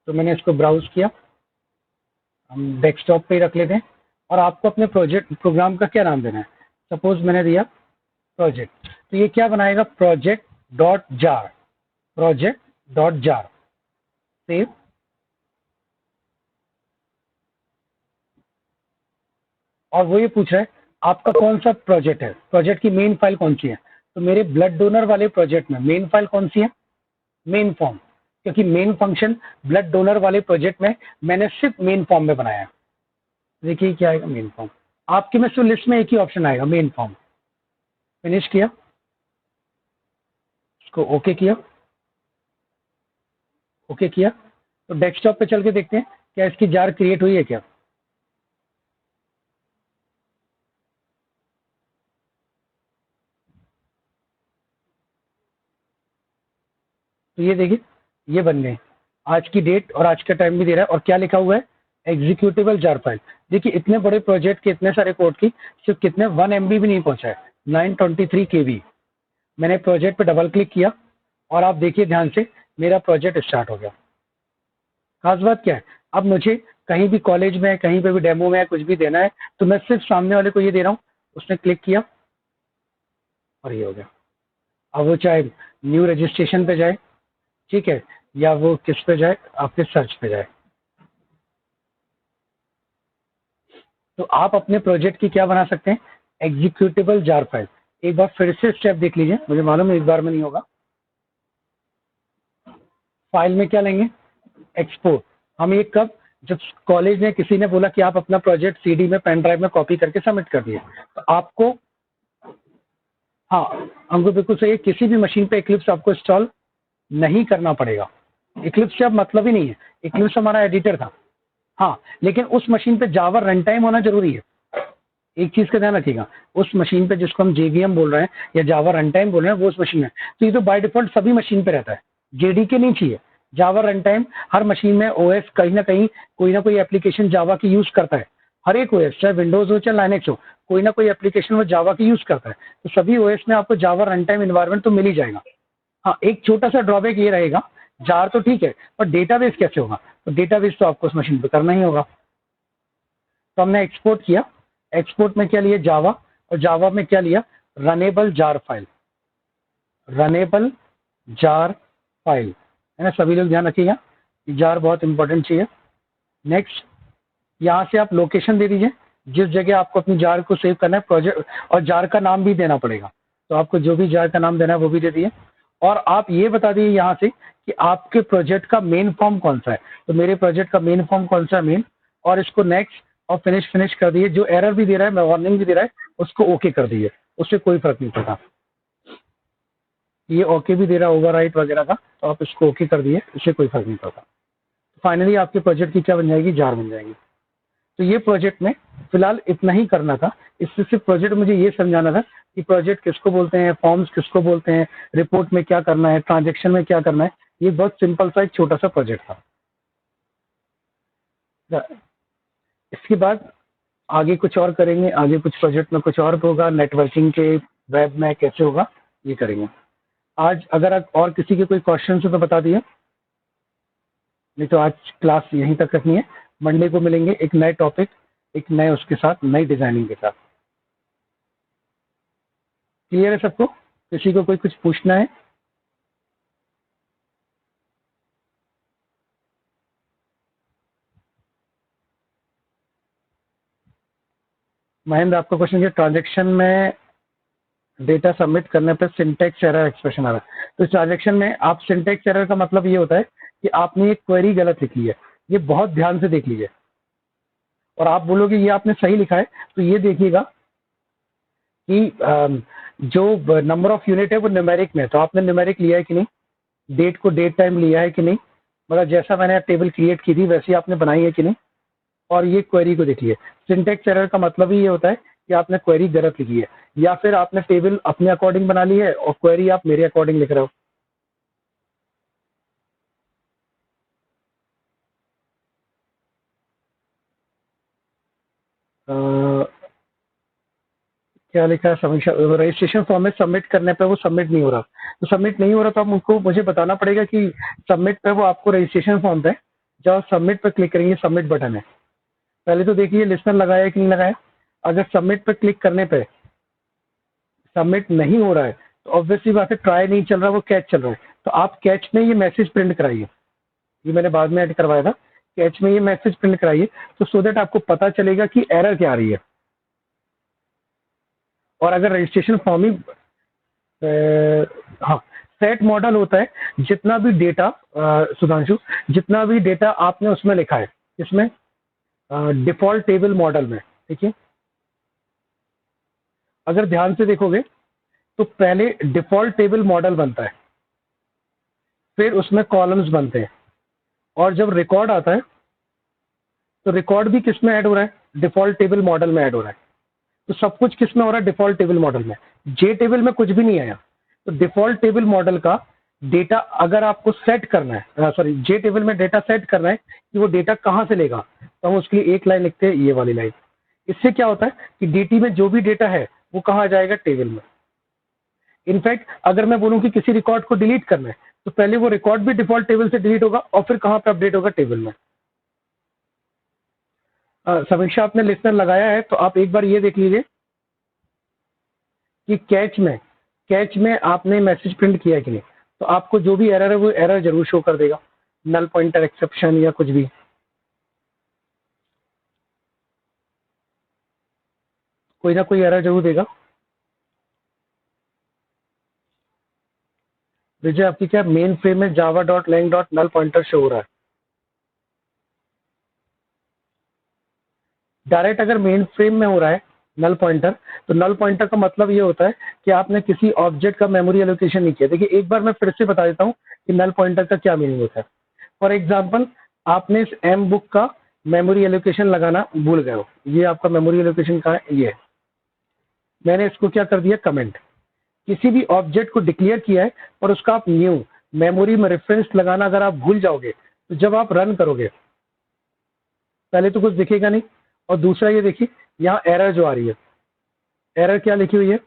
S1: तो मैंने इसको ब्राउज किया, हम डेस्कटॉप पे ही रख लेते हैं। और आपको अपने प्रोजेक्ट प्रोग्राम का क्या नाम देना है, सपोज मैंने दिया प्रोजेक्ट, तो ये क्या बनाएगा, project dot jar, project dot jar, save. और वो ये पूछ रहा है आपका कौन सा प्रोजेक्ट है, प्रोजेक्ट की मेन फाइल कौन सी है, तो मेरे ब्लड डोनर वाले प्रोजेक्ट में मेन फाइल कौन सी है, मेन फॉर्म, क्योंकि मेन फंक्शन ब्लड डोनर वाले प्रोजेक्ट में मैंने सिर्फ मेन फॉर्म में बनाया है। देखिए क्या आएगा, मेन फॉर्म। आपके में सिर्फ लिस्ट में एक ही ऑप्शन आएगा, मेन फॉर्म। फिनिश किया, इसको ओके किया, ओके किया, तो डेस्कटॉप पे चल के देखते हैं क्या इसकी जार क्रिएट हुई है क्या। तो ये देखिए, ये बन गए, आज की डेट और आज का टाइम भी दे रहा है, और क्या लिखा हुआ है, एग्जीक्यूटेबल जार फाइल। देखिए इतने बड़े प्रोजेक्ट के इतने सारे कोड की सिर्फ कितने 1 MB भी नहीं पहुंचा है, 923 KB। मैंने प्रोजेक्ट पे डबल क्लिक किया और आप देखिए ध्यान से, मेरा प्रोजेक्ट स्टार्ट हो गया। खास बात क्या है, अब मुझे कहीं भी कॉलेज में, कहीं पे भी डेमो में कुछ भी देना है, तो मैं सिर्फ सामने वाले को ये दे रहा हूँ, उसने क्लिक किया और ये हो गया। अब वो चाहे न्यू रजिस्ट्रेशन पे जाए, ठीक है, या वो किस पे जाए, आपके सर्च पे जाए। तो आप अपने प्रोजेक्ट की क्या बना सकते हैं, एग्जीक्यूटेबल जार फाइल। एक बार फिर से स्टेप देख लीजिए, मुझे मालूम है एक बार में नहीं होगा। फाइल में क्या लेंगे, एक्सपोर्ट। हम ये कब, जब कॉलेज में किसी ने बोला कि आप अपना प्रोजेक्ट सीडी में, पेन ड्राइव में कॉपी करके सबमिट कर दिए, तो आपको, हाँ, हमको बिल्कुल सही है, किसी भी मशीन पे इक्लिप्स आपको इंस्टॉल नहीं करना पड़ेगा। इक्लिप्स से अब मतलब ही नहीं है, इक्लिप्स हमारा एडिटर था, हाँ, लेकिन उस मशीन पे जावा रन टाइम होना जरूरी है। एक चीज का ध्यान रखिएगा, उस मशीन पे जिसको हम जेवीएम बोल रहे हैं या जावा रन टाइम बोल रहे हैं, वो उस मशीन में, तो ये तो बाय डिफॉल्ट सभी मशीन पे रहता है, जेडीके नहीं चाहिए। जावा रन टाइम हर मशीन में, ओएस कहीं ना कहीं कोई ना कोई एप्लीकेशन जावा की यूज करता है। हर एक ओएस, चाहे विंडोज हो चाहे लाइनेक्स हो, कोई ना कोई एप्लीकेशन वो जावा की यूज करता है। तो सभी ओएस में आपको जावा रन टाइम इन्वायरमेंट तो मिल ही जाएगा। हाँ, एक छोटा सा ड्रॉबैक ये रहेगा, जार तो ठीक है, पर डेटाबेस कैसे होगा, तो डेटाबेस तो आपको उस मशीन पे करना ही होगा। तो हमने एक्सपोर्ट किया, एक्सपोर्ट में क्या लिया, जावा, और जावा में क्या लिया, runnable jar file, runnable jar file, है ना। सभी लोग ध्यान रखिएगा, जार बहुत इंपॉर्टेंट चीज है। नेक्स्ट, यहाँ से आप लोकेशन दे दीजिए, जिस जगह आपको अपनी जार को सेव करना है प्रोजेक्ट, और जार का नाम भी देना पड़ेगा, तो आपको जो भी जार का नाम देना है वो भी दे दिए। और आप ये बता दीजिए यहाँ से कि आपके प्रोजेक्ट का मेन फॉर्म कौन सा है, तो मेरे प्रोजेक्ट का मेन फॉर्म कौन सा है, मेन, और इसको नेक्स्ट और फिनिश फिनिश कर दिए। जो एरर भी दे रहा है, मैं वार्निंग भी दे रहा है, उसको ओके कर दिए, उससे कोई फर्क नहीं पड़ता। ये ओके भी दे रहा है ओवरराइट वगैरह का, तो आप इसको ओके कर दिए, इससे कोई फर्क नहीं पड़ता। फाइनली आपके प्रोजेक्ट की क्या बन जाएगी, जार बन जाएगी। तो ये प्रोजेक्ट में फिलहाल इतना ही करना था। इससे सिर्फ प्रोजेक्ट मुझे ये समझाना था कि प्रोजेक्ट किसको बोलते हैं, फॉर्म्स किसको बोलते हैं, रिपोर्ट में क्या करना है, ट्रांजेक्शन में क्या करना है। ये बहुत सिंपल सा एक छोटा सा प्रोजेक्ट था। इसके बाद आगे कुछ और करेंगे, आगे कुछ प्रोजेक्ट में कुछ और होगा, नेटवर्किंग के, वेब में कैसे होगा, ये करेंगे आज। अगर और किसी के कोई क्वेश्चन हो तो बता दिए, नहीं तो आज क्लास यहीं तक रखनी है। मंडे को मिलेंगे एक नए टॉपिक, एक नए उसके साथ, नई डिजाइनिंग के साथ। क्लियर है सबको, किसी को कोई कुछ पूछना है। महेंद्र, आपका क्वेश्चन है ट्रांजेक्शन में डेटा सबमिट करने पर सिंटेक्स एरर एक्सप्रेशन आ रहा है। तो इस ट्रांजेक्शन में आप, सिंटेक्स एरर का मतलब ये होता है कि आपने एक क्वेरी गलत लिखी है। ये बहुत ध्यान से देख लीजिए, और आप बोलोगे ये आपने सही लिखा है, तो ये देखिएगा कि जो नंबर ऑफ यूनिट है वो न्यूमेरिक में है, तो आपने न्यूमेरिक लिया है कि नहीं, डेट को डेट टाइम लिया है कि नहीं, मतलब जैसा मैंने टेबल क्रिएट की थी वैसी आपने बनाई है कि नहीं। और ये क्वेरी को देखिए, सिंटेक्स एरर का मतलब ही ये होता है कि आपने क्वेरी गलत लिखी है, या फिर आपने टेबल अपने अकॉर्डिंग बना ली है और क्वेरी आप मेरे अकॉर्डिंग लिख रहे हो। क्या लिखा है समीक्षा, रजिस्ट्रेशन फॉर्म में सबमिट करने पे वो सबमिट नहीं हो रहा, तो सबमिट नहीं हो रहा तो आप उनको मुझे बताना पड़ेगा कि सबमिट पे वो आपको रजिस्ट्रेशन फॉर्म पे जब सबमिट पे क्लिक करेंगे, सबमिट बटन है, पहले तो देखिए लिस्नर लगाया है कि नहीं लगाया। अगर सबमिट पे क्लिक करने पे सबमिट नहीं हो रहा है तो ऑब्वियसली बात है ट्राई नहीं चल रहा, वो कैच चल रहा है, तो आप कैच में ये मैसेज प्रिंट कराइए, ये मैंने बाद में ऐड करवाया था, कैच में ये मैसेज प्रिंट कराइए तो सो दैट आपको पता चलेगा कि एरर क्या आ रही है। और अगर रजिस्ट्रेशन फॉर्म ही हाँ, सेट मॉडल होता है, जितना भी डेटा सुधांशु, जितना भी डेटा आपने उसमें लिखा है, इसमें डिफॉल्ट टेबल मॉडल में, ठीक है, अगर ध्यान से देखोगे तो पहले डिफॉल्ट टेबल मॉडल बनता है, फिर उसमें कॉलम्स बनते हैं, और जब रिकॉर्ड आता है तो रिकॉर्ड भी किस में ऐड हो रहा है, डिफॉल्ट टेबल मॉडल में ऐड हो रहा है। तो सब कुछ किस में हो रहा है, डिफॉल्ट टेबल मॉडल में, जे टेबल में कुछ भी नहीं आया। तो डिफॉल्ट टेबल मॉडल का डेटा अगर आपको सेट करना है, सॉरी जे टेबल में डेटा सेट करना है कि वो डेटा कहाँ से लेगा, तो हम उसके लिए एक लाइन लिखते हैं, ये वाली लाइन। इससे क्या होता है कि डीटी में जो भी डेटा है वो कहाँ जाएगा, टेबल में। इनफैक्ट अगर मैं बोलूं कि किसी रिकॉर्ड को डिलीट करना है तो पहले वो रिकॉर्ड भी डिफॉल्ट टेबल से डिलीट होगा और फिर कहाँ पे अपडेट होगा, टेबल में। समीक्षा आपने लिस्नर लगाया है तो आप एक बार ये देख लीजिए कि कैच में आपने मैसेज प्रिंट किया है कि नहीं, तो आपको जो भी एरर है वो एरर जरूर शो कर देगा, नल पॉइंटर एक्सेप्शन या कुछ भी, कोई ना कोई एरर जरूर देगा। विजय आपकी क्या मेन फ्रेम में Java dot lang dot null pointer show हो रहा है, डायरेक्ट अगर मेन फ्रेम में हो रहा है नल पॉइंटर, तो नल पॉइंटर का मतलब ये होता है कि आपने किसी ऑब्जेक्ट का मेमोरी एलोकेशन नहीं किया। देखिए एक बार मैं फिर से बता देता हूँ कि नल पॉइंटर का क्या मीनिंग होता है। फॉर एग्जाम्पल आपने इस एम बुक का मेमोरी एलोकेशन लगाना भूल गए हो, ये आपका मेमोरी एलोकेशन का है, ये है। मैंने इसको क्या कर दिया, कमेंट, किसी भी ऑब्जेक्ट को डिक्लेयर किया है और उसका आप न्यू मेमोरी में रेफरेंस लगाना अगर आप भूल जाओगे तो जब आप रन करोगे पहले तो कुछ दिखेगा नहीं, और दूसरा ये देखिए यहाँ एरर जो आ रही है, एरर क्या लिखी हुई है,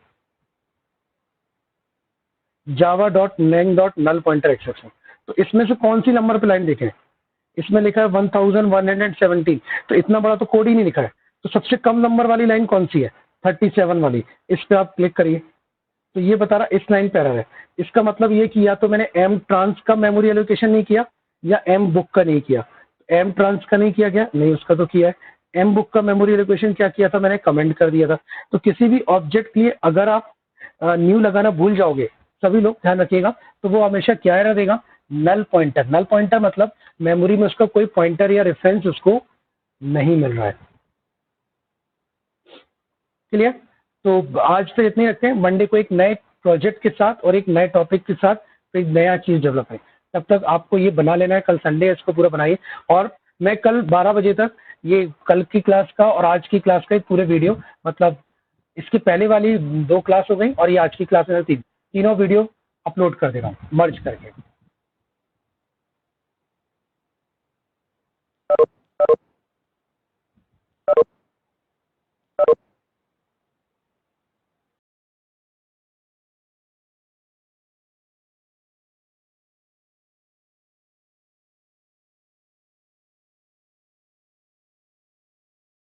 S1: Java dot lang dot null pointer exception. तो इसमें से कौन सी नंबर पे लाइन देखें, इसमें लिखा है 1117, तो इतना बड़ा तो कोड ही नहीं लिखा है, तो सबसे कम नंबर वाली लाइन कौन सी है, 37 वाली, इस पे आप क्लिक करिए तो ये बता रहा इस लाइन पे एरर है। इसका मतलब ये कि या तो मैंने एम ट्रांस का मेमोरी एलोकेशन नहीं किया या एम बुक का नहीं किया। एम ट्रांस का नहीं किया गया, नहीं उसका तो किया है। एम बुक का मेमोरी एलोकेशन क्या किया था, मैंने कमेंट कर दिया था। तो किसी भी ऑब्जेक्ट के लिए अगर आप न्यू लगाना भूल जाओगे, सभी लोग ध्यान रखिएगा, तो वो हमेशा क्या एरर देगा, नल पॉइंटर। नल पॉइंटर मतलब मेमोरी में उसका कोई पॉइंटर या रेफरेंस उसको नहीं मिल रहा है। क्लियर? तो आज तो इतने ही रखते हैं, मंडे को एक नए प्रोजेक्ट के साथ और एक नए टॉपिक के साथ तो एक नया चीज डेवलप है। तब तक आपको ये बना लेना है, कल संडे है, इसको पूरा बनाइए। और मैं कल 12 बजे तक ये कल की क्लास का और आज की क्लास का एक पूरे वीडियो, मतलब इसकी पहले वाली 2 क्लास हो गई और ये आज की क्लास में तीनों वीडियो अपलोड कर दे रहा हूँ मर्ज करके।